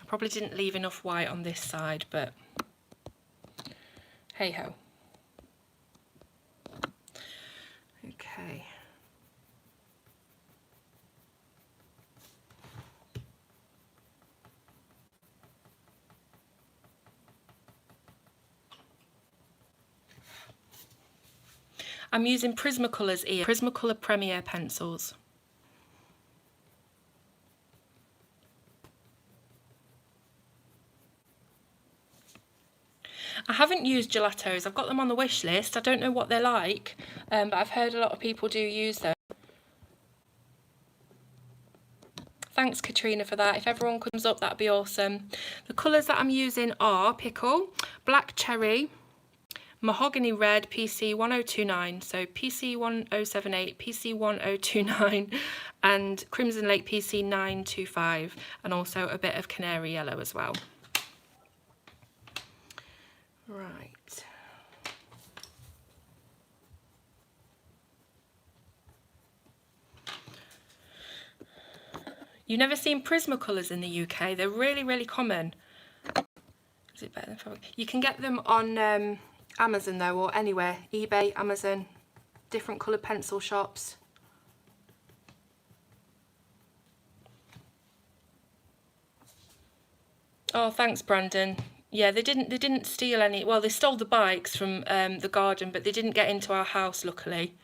I probably didn't leave enough white on this side, but hey ho. Okay. I'm using Prismacolor's here, Prismacolor Premier pencils. I haven't used gelatos. I've got them on the wish list. I don't know what they're like, but I've heard a lot of people do use them. Thanks, Katrina, for that. If everyone comes up, that'd be awesome. The colours that I'm using are Pickle, Black Cherry, Mahogany Red, PC 1029, so PC 1078, PC 1029, and Crimson Lake PC 925, and also a bit of Canary Yellow as well. Right. You've never seen Prismacolors in the UK? They're really, really common. Is it better than fabric? You can get them on Amazon though, or anywhere. eBay, Amazon, different coloured pencil shops. Oh, thanks, Brandon. Yeah, they didn't steal any. Well, they stole the bikes from the garden, but they didn't get into our house, luckily,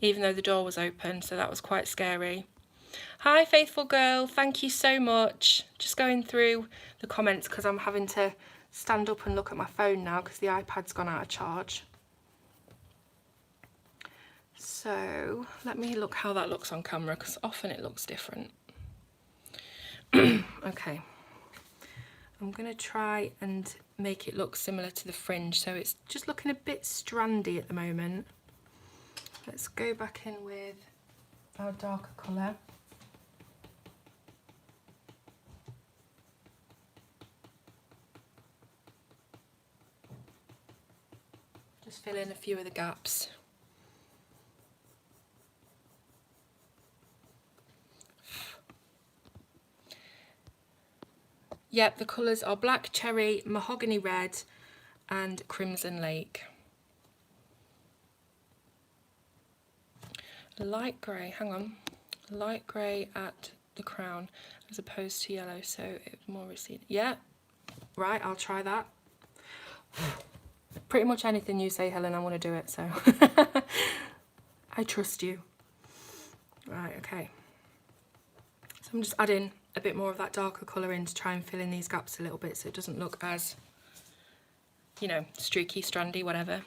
even though the door was open, so that was quite scary. Hi, faithful girl. Thank you so much. Just going through the comments because I'm having to stand up and look at my phone now because the iPad's gone out of charge. So let me look how that looks on camera because often it looks different. Okay. I'm going to try and make it look similar to the fringe, so it's just looking a bit strandy at the moment. Let's go back in with our darker colour. Just fill in a few of the gaps. Yep, the colours are Black Cherry, Mahogany Red and Crimson Lake. Light grey, hang on, light grey at the crown as opposed to yellow, so it's more receding. Yeah, right, I'll try that. Pretty much anything you say, Helen, I want to do it, so I trust you. Right, okay. So I'm just adding a bit more of that darker colour in to try and fill in these gaps a little bit so it doesn't look as, you know, streaky, strandy, whatever.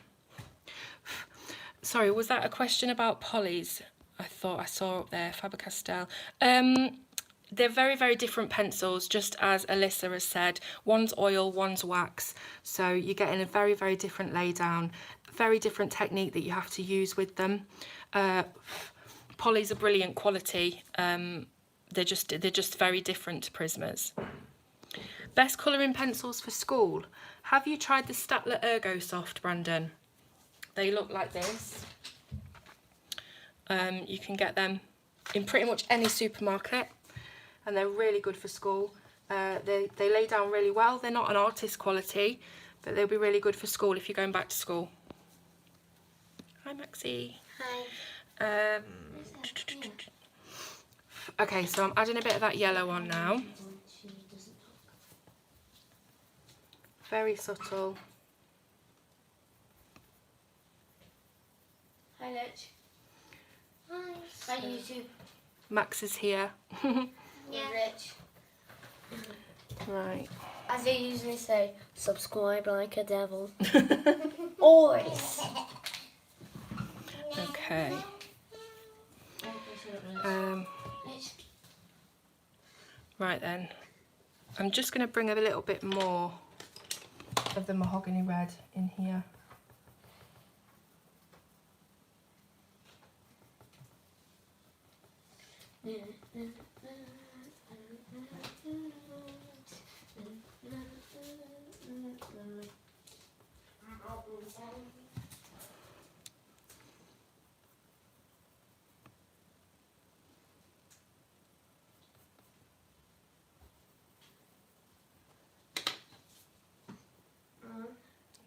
Sorry, was that a question about polys? I thought I saw up there, Faber-Castell. They're very, very different pencils, just as Alyssa has said. One's oil, one's wax. So you're getting a very, very different lay down, very different technique that you have to use with them. Polys are brilliant quality. They're just very different to Prismas. Best colouring pencils for school. Have you tried the Staedtler Ergo Soft, Brandon? They look like this. You can get them in pretty much any supermarket, and they're really good for school. They lay down really well. They're not an artist quality, but they'll be really good for school if you're going back to school. Hi, Maxie. Hi. Okay, so I'm adding a bit of that yellow on now. Very subtle. Hi, Lich. Hi. Hi, YouTube. Max is here. Yeah. Rich. Right. As they usually say, subscribe like a devil. Always. Okay. Right then. I'm just going to bring a little bit more of the mahogany red in here.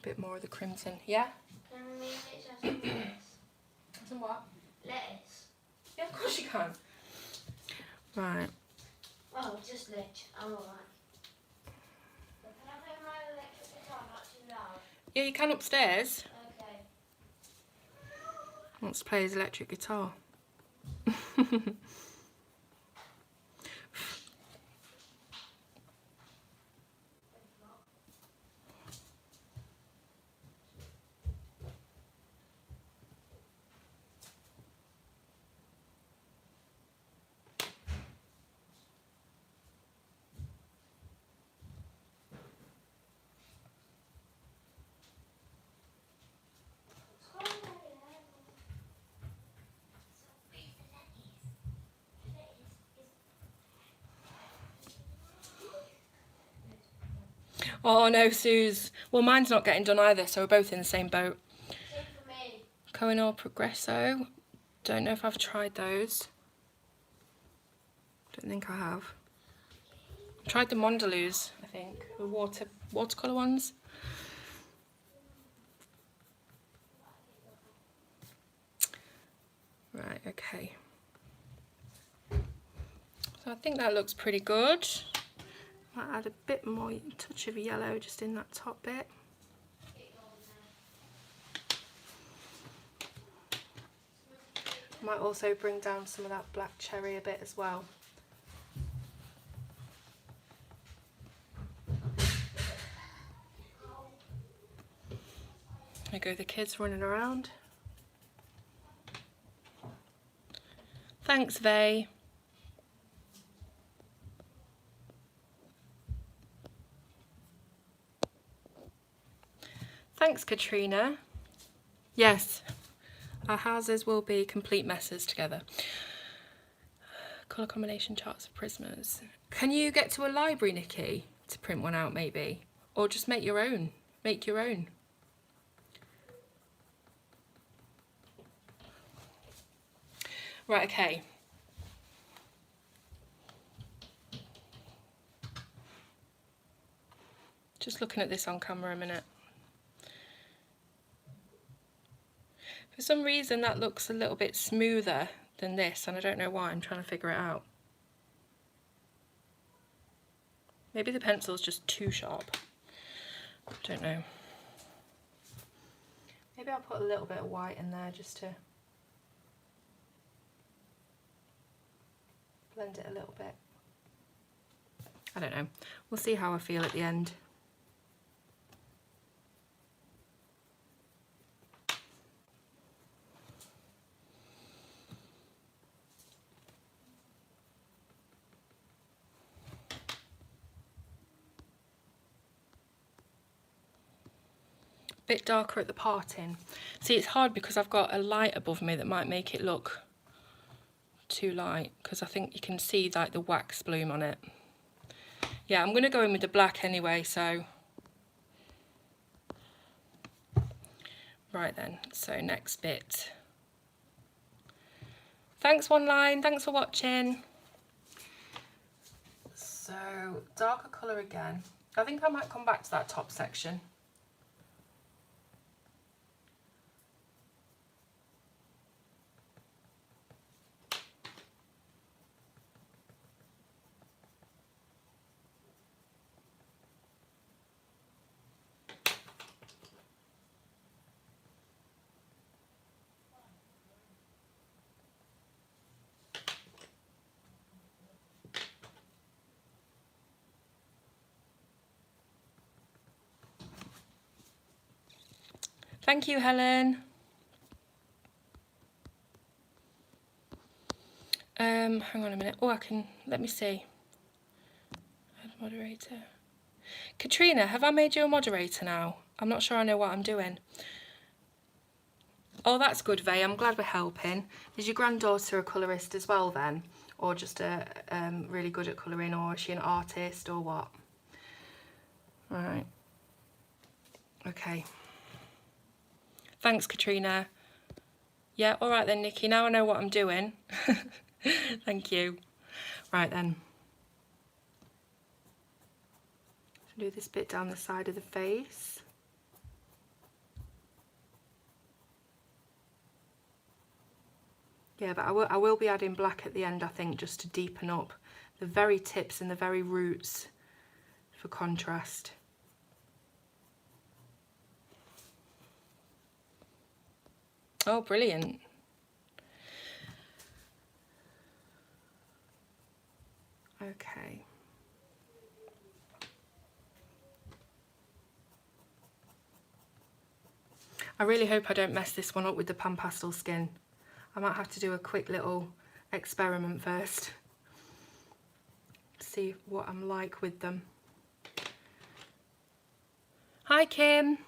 A bit more of the crimson, yeah? Can we make it lettuce? Some what? Lettuce. Yeah, of course you can. Right. Oh, just lich. I'm alright. Can I play my electric guitar not too loud? Yeah, you can upstairs. Okay. Wants to play his electric guitar. Oh no, Suze. Well, mine's not getting done either, so we're both in the same boat. Same for me. Cohen or Progresso. Don't know if I've tried those. Don't think I have. I tried the Mondelez, I think, the watercolour ones. Right, okay. So I think that looks pretty good. Might add a bit more touch of yellow just in that top bit. Might also bring down some of that black cherry a bit as well. There go the kids running around. Thanks, Vay. Thanks, Katrina. Yes, our houses will be complete messes together. Colour combination charts of prismas. Can you get to a library, Nikki, to print one out maybe? Or just make your own? Make your own. Right, okay. Just looking at this on camera a minute. For some reason that looks a little bit smoother than this, and I don't know why. I'm trying to figure it out. Maybe the pencil's just too sharp. I don't know. Maybe I'll put a little bit of white in there just to blend it a little bit. I don't know. We'll see how I feel at the end. Bit darker at the parting. See, it's hard because I've got a light above me that might make it look too light, because I think you can see like the wax bloom on it. Yeah, I'm going to go in with the black anyway, so. Right then, so next bit. Thanks, One Line, thanks for watching. So, darker colour again. I think I might come back to that top section. Thank you, Helen. Hang on a minute. Oh, let me see. Add moderator. Katrina, have I made you a moderator now? I'm not sure I know what I'm doing. Oh, that's good, Vay. I'm glad we're helping. Is your granddaughter a colourist as well then? Or just really good at colouring, or is she an artist or what? Right. Okay. Thanks, Katrina. Yeah, all right then, Nikki. Now I know what I'm doing. Thank you. Right then. Do this bit down the side of the face. Yeah, but I will be adding black at the end, I think, just to deepen up the very tips and the very roots for contrast. Oh, brilliant. Okay. I really hope I don't mess this one up with the pan pastel skin. I might have to do a quick little experiment first. See what I'm like with them. Hi, Kim.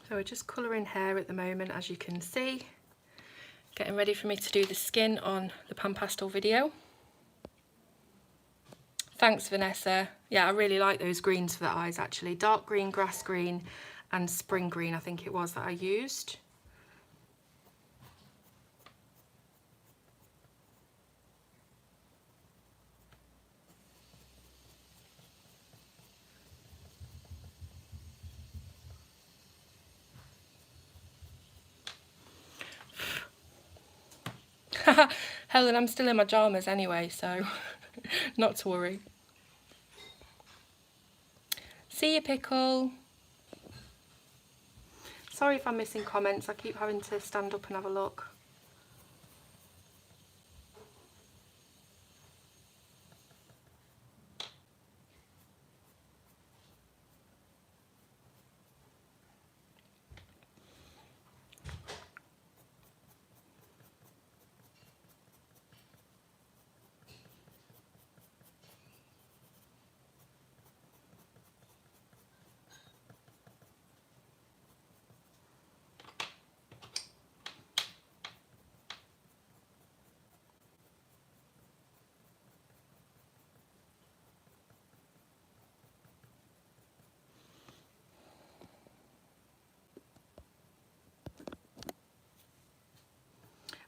So we're just colouring hair at the moment, as you can see. Getting ready for me to do the skin on the Pan Pastel video. Thanks, Vanessa. Yeah, I really like those greens for the eyes, actually. Dark green, grass green, and spring green, I think it was, that I used. Helen, I'm still in my pyjamas anyway, so not to worry. See you, Pickle. Sorry if I'm missing comments, I keep having to stand up and have a look.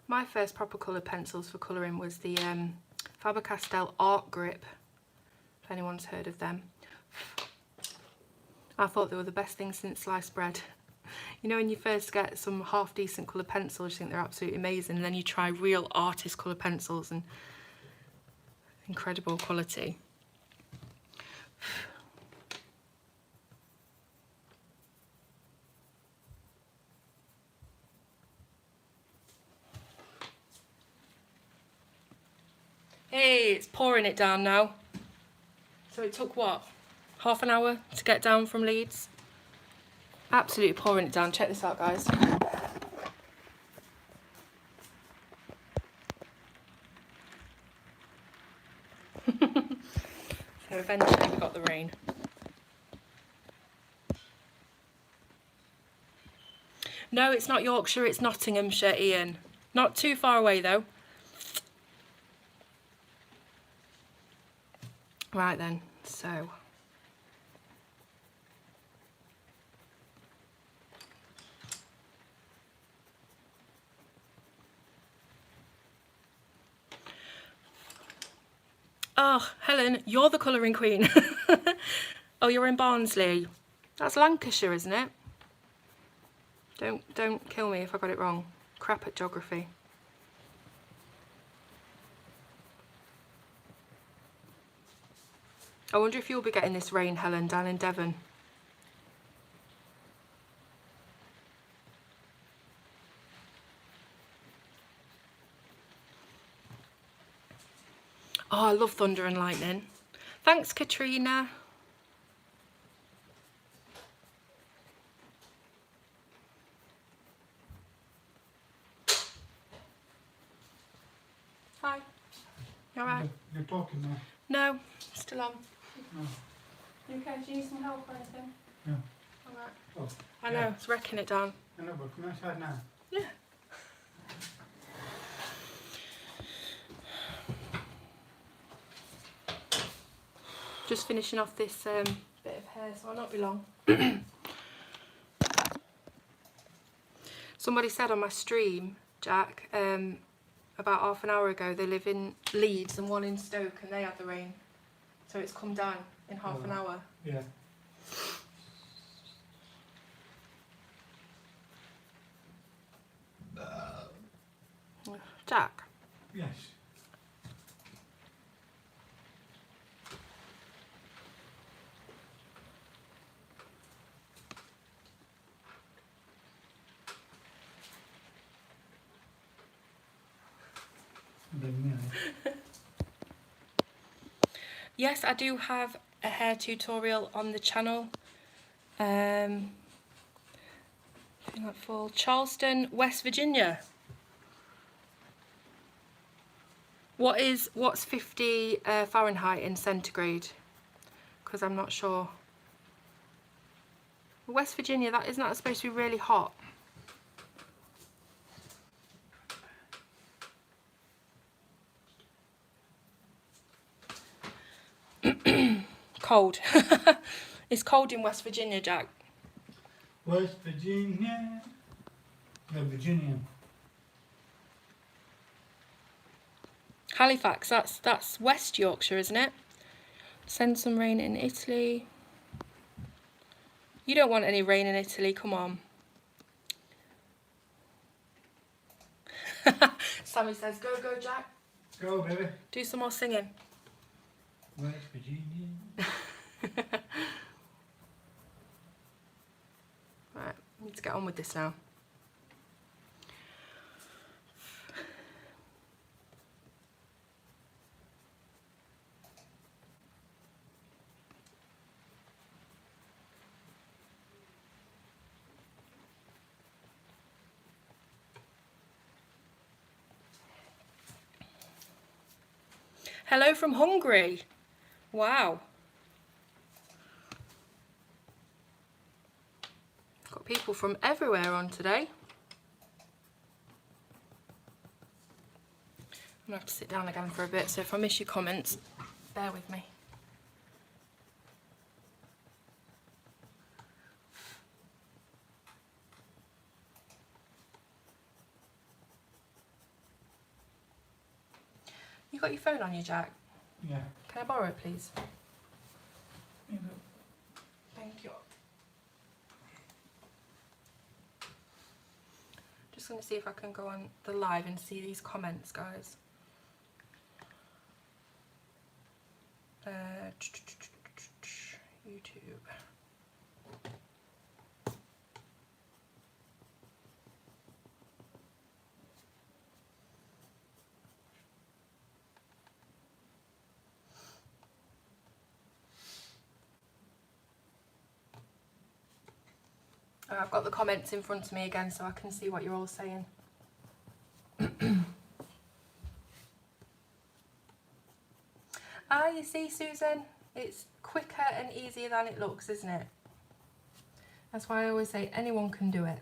My first proper coloured pencils for colouring was the Faber-Castell Art Grip, if anyone's heard of them. I thought they were the best thing since sliced bread. You know, when you first get some half decent coloured pencils, you think they're absolutely amazing, and then you try real artist coloured pencils and incredible quality. Hey, it's pouring it down now. So it took what? Half an hour to get down from Leeds? Absolutely pouring it down. Check this out, guys. So eventually we got the rain. No, it's not Yorkshire, it's Nottinghamshire, Ian. Not too far away though. Right then, so. Oh, Helen, you're the colouring queen. Oh, you're in Barnsley. That's Lancashire, isn't it? Don't kill me if I got it wrong. Crap at geography. I wonder if you'll be getting this rain, Helen, down in Devon. Oh, I love thunder and lightning. Thanks, Katrina. Hi. You alright? You're talking now. No, still on. No. You okay? Do you need some help or anything? Yeah. Alright. Oh, I know, yeah. it's wrecking it down. I know, but come outside now. Yeah. Just finishing off this bit of hair, so I'll not be long. Somebody said on my stream, Jack, about half an hour ago, they live in Leeds and one in Stoke, and they had the rain. So it's come down in half an hour. Yeah. Jack? Yes. Yes, I do have a hair tutorial on the channel. For Charleston, West Virginia. What's 50 Fahrenheit in centigrade? Because I'm not sure. West Virginia, that isn't that supposed to be really hot? Cold. It's cold in West Virginia, Jack. West Virginia. No, Virginia. Halifax, that's West Yorkshire, isn't it? Send some rain in Italy. You don't want any rain in Italy, come on. Sammy says, go, go, Jack. Go, baby. Do some more singing. West Virginia. Right, need to get on with this now. Hello from Hungary. Wow. Got people from everywhere on today. I'm gonna have to sit down again for a bit, so if I miss your comments, bear with me. You got your phone on you, Jack? Yeah. Can I borrow it, please? Yeah. Thank you. Just going to see if I can go on the live and see these comments, guys. YouTube. I've got the comments in front of me again so I can see what you're all saying. Ah, you see, Susan, it's quicker and easier than it looks, isn't it? That's why I always say anyone can do it.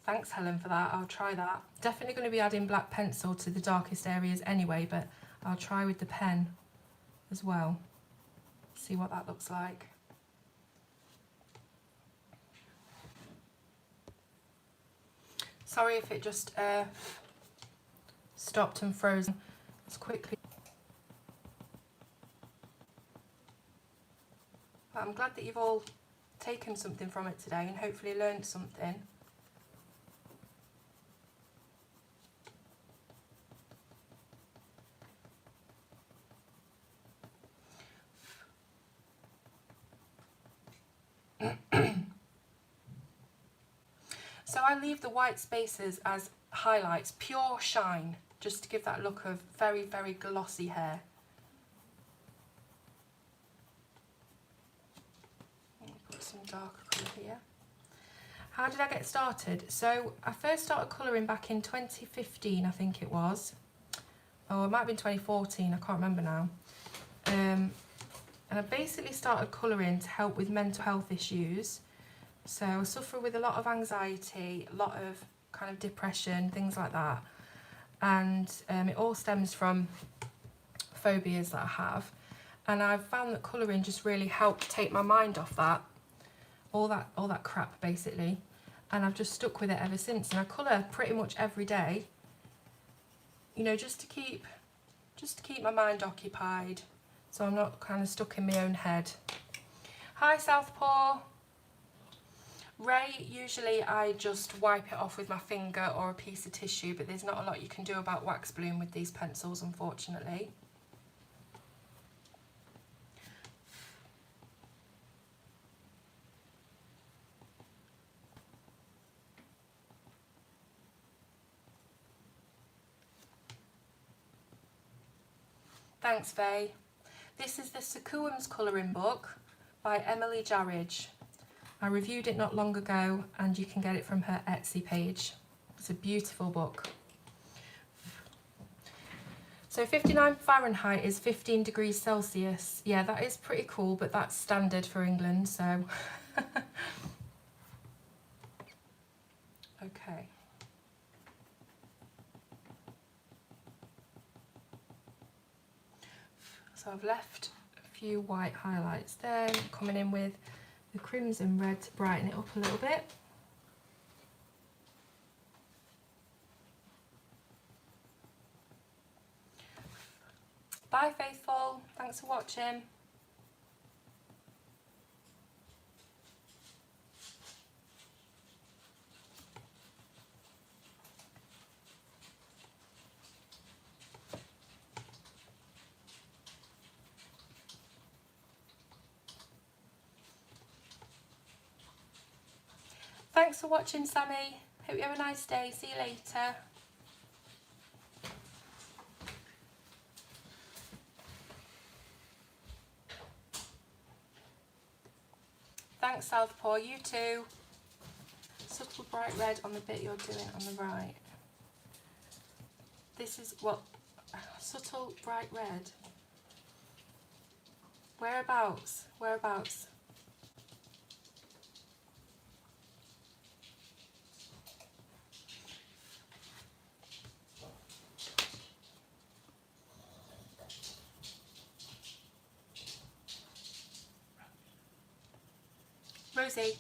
Thanks, Helen, for that. I'll try that. Definitely going to be adding black pencil to the darkest areas anyway, but I'll try with the pen as well. See what that looks like. Sorry if it just stopped and froze as quickly. But I'm glad that you've all taken something from it today and hopefully learned something. So I leave the white spaces as highlights, pure shine, just to give that look of very, very glossy hair. Put some darker colour here. How did I get started? So I first started colouring back in 2015, I think it was. Oh, it might have been 2014, I can't remember now. And I basically started colouring to help with mental health issues. So I suffer with a lot of anxiety, a lot of kind of depression, things like that. And it all stems from phobias that I have. And I've found that colouring just really helped take my mind off that, all that crap basically. And I've just stuck with it ever since. And I colour pretty much every day, you know, just to keep my mind occupied, so I'm not kind of stuck in my own head. Hi, Southpaw. Ray, usually I just wipe it off with my finger or a piece of tissue, but there's not a lot you can do about wax bloom with these pencils, unfortunately. Thanks, Faye. This is the Sakuems colouring book by Emily Jarridge. I reviewed it not long ago and you can get it from her Etsy page. It's a beautiful book. So 59 Fahrenheit is 15 degrees Celsius. Yeah, that is pretty cool, but that's standard for England, so. Okay. So I've left a few white highlights there, coming in with the crimson red to brighten it up a little bit. Bye faithful, thanks for watching. Thanks for watching, Sammy. Hope you have a nice day. See you later. Thanks, Southpaw. You too. Subtle bright red on the bit you're doing on the right. This is what? Subtle bright red. Whereabouts? Whereabouts? Rosie.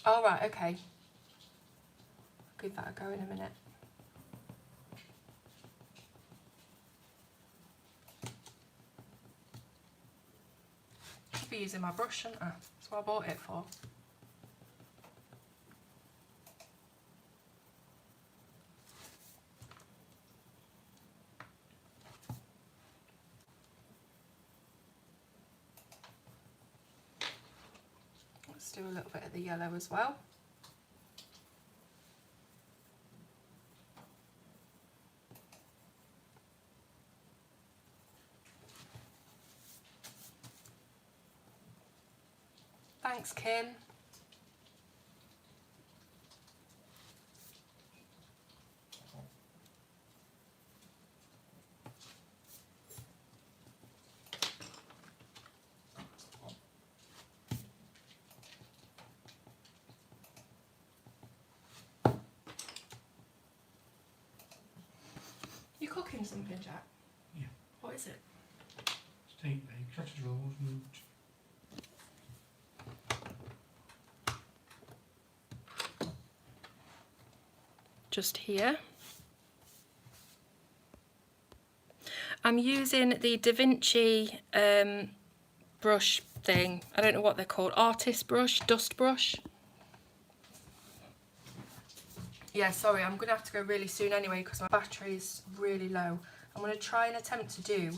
All right, okay. I'll give that a go in a minute. I'll be using my brush, shouldn't I? That's what I bought it for. Let's do a little bit of the yellow as well. Thanks, Kim. You cooking something, Jack? Yeah. What is it? Steak bake, cottage rolls, mooch. Just here. I'm using the Da Vinci brush thing. I don't know what they're called. Artist brush, dust brush. Yeah, sorry, I'm going to have to go really soon anyway because my battery is really low. I'm going to try and attempt to do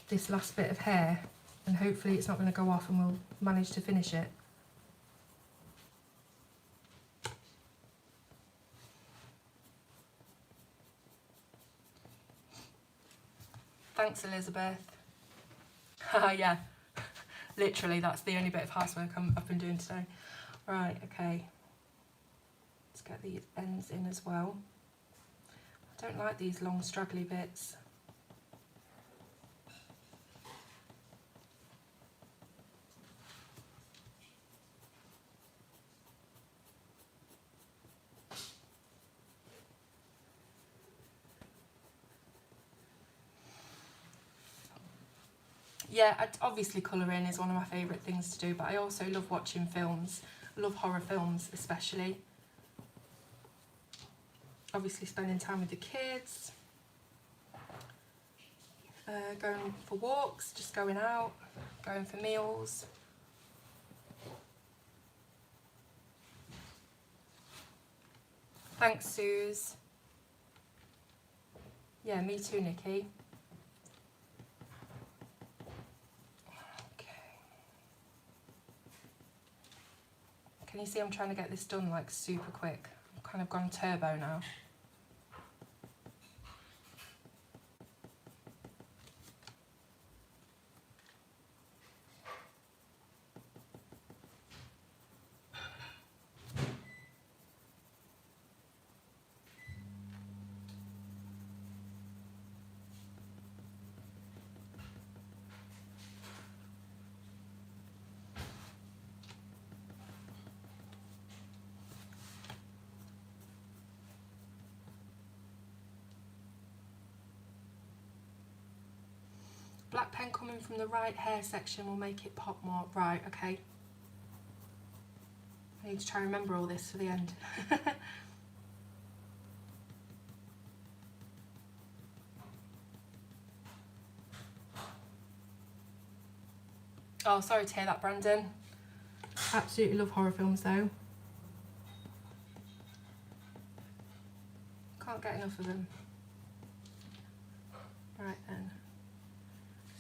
this last bit of hair and hopefully it's not going to go off and we'll manage to finish it. Thanks, Elizabeth. Yeah, literally that's the only bit of housework I've been doing today. Right, okay. Let's get these ends in as well. I don't like these long straggly bits. Yeah, obviously colouring is one of my favourite things to do, but I also love watching films. I love horror films especially. Obviously spending time with the kids. Going for walks, just going out, going for meals. Thanks, Suze. Yeah, me too, Nikki. Can you see I'm trying to get this done like super quick? I'm kind of gone turbo now. Black pen coming from the right hair section will make it pop more. Right, okay. I need to try and remember all this for the end. Oh, sorry to hear that, Brandon. Absolutely love horror films though. Can't get enough of them. Right then.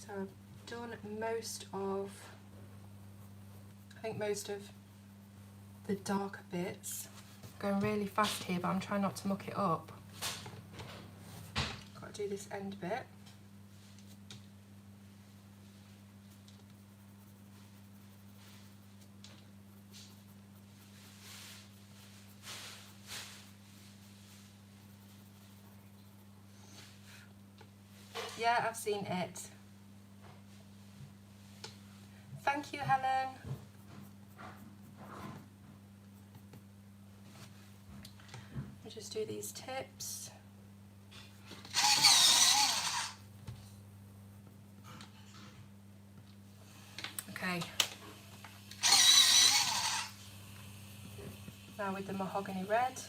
So I've done most of the darker bits. Going really fast here, but I'm trying not to muck it up. Got to do this end bit. Yeah, I've seen it. Thank you, Helen. I'll just do these tips. Okay. Now with the mahogany red.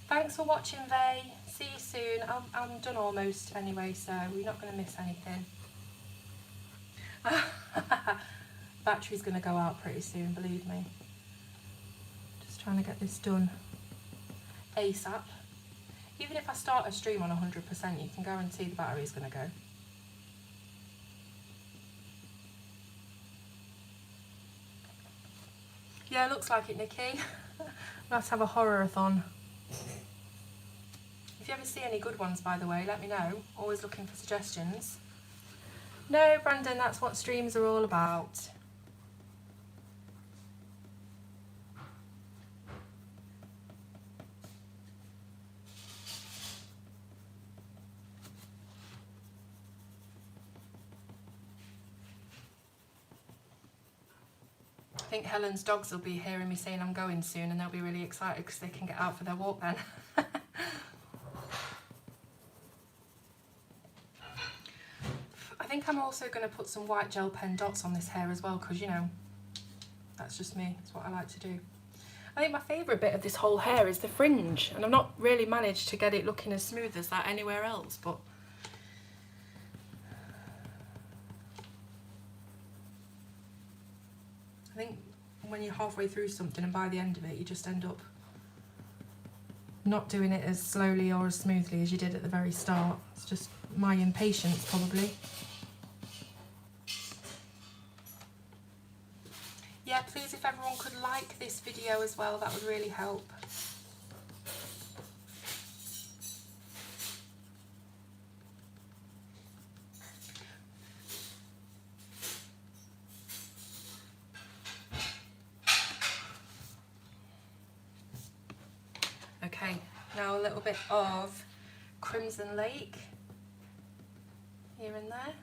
Thanks for watching, Vay. See you soon. I'm done almost anyway, so we're not going to miss anything. Battery's going to go out pretty soon, believe me. Just trying to get this done ASAP. Even if I start a stream on 100%, you can guarantee the battery's going to go. Yeah, looks like it, Nikki. We'll have to have a horror-a-thon. If you ever see any good ones, by the way, let me know. Always looking for suggestions. No, Brandon, that's what streams are all about. I think Helen's dogs will be hearing me saying I'm going soon, and they'll be really excited because they can get out for their walk then. I think I'm also going to put some white gel pen dots on this hair as well, because, you know, that's just me. It's what I like to do. I think my favourite bit of this whole hair is the fringe, and I've not really managed to get it looking as smooth as that anywhere else, but I think when you're halfway through something and by the end of it you just end up not doing it as slowly or as smoothly as you did at the very start. It's just my impatience, probably. Yeah, please, if everyone could like this video as well, that would really help. Okay, now a little bit of Crimson Lake here and there.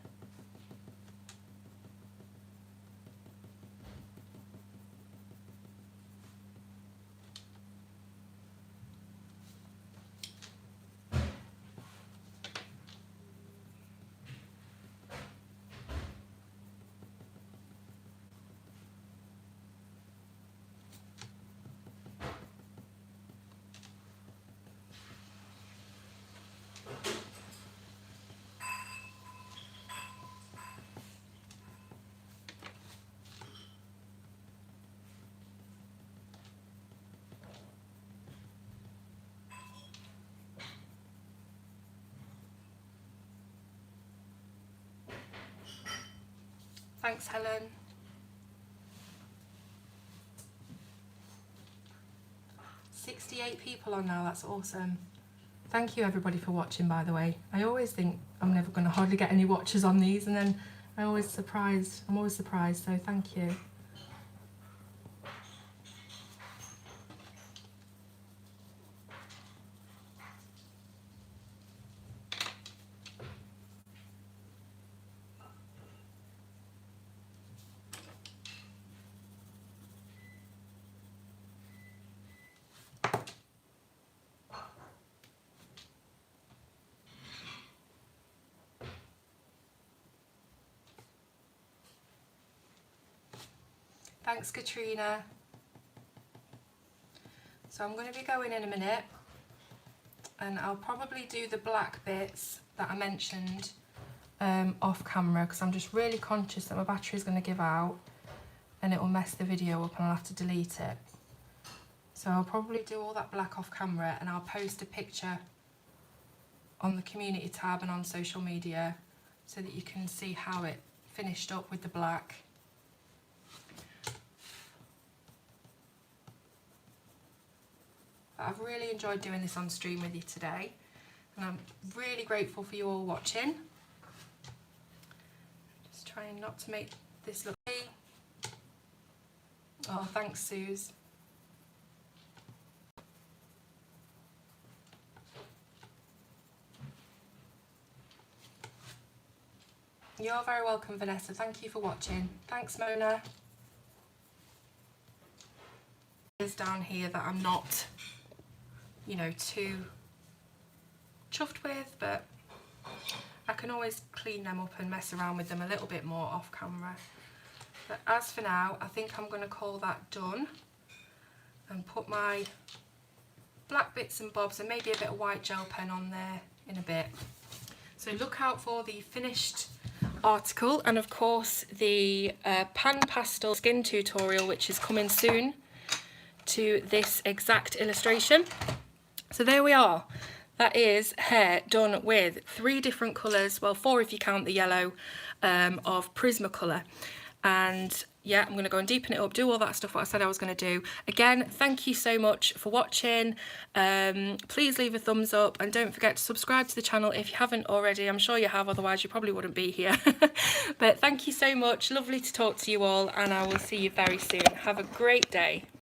Thanks, Helen. "68 people on now, that's awesome." Thank you everybody for watching, by the way. I always think I'm never going to hardly get any watchers on these, and then I'm always surprised, so thank you. Thanks, Katrina. So I'm going to be going in a minute, and I'll probably do the black bits that I mentioned off camera, because I'm just really conscious that my battery is going to give out and it will mess the video up and I'll have to delete it. So I'll probably do all that black off camera, and I'll post a picture on the community tab and on social media so that you can see how it finished up with the black. I've really enjoyed doing this on stream with you today, and I'm really grateful for you all watching. Just trying not to make this look... Oh, thanks, Suze. You're very welcome, Vanessa. Thank you for watching. Thanks, Mona. Is down here that I'm not, you know, too chuffed with, but I can always clean them up and mess around with them a little bit more off camera. But as for now, I think I'm going to call that done and put my black bits and bobs and maybe a bit of white gel pen on there in a bit. So look out for the finished article, and of course the pan pastel skin tutorial, which is coming soon to this exact illustration. So there we are. That is hair done with 3 different colours, well 4 if you count the yellow, of Prismacolor. And yeah, I'm going to go and deepen it up, do all that stuff what I said I was going to do. Again, thank you so much for watching. Please leave a thumbs up, and don't forget to subscribe to the channel if you haven't already. I'm sure you have, otherwise you probably wouldn't be here. But thank you so much. Lovely to talk to you all, and I will see you very soon. Have a great day.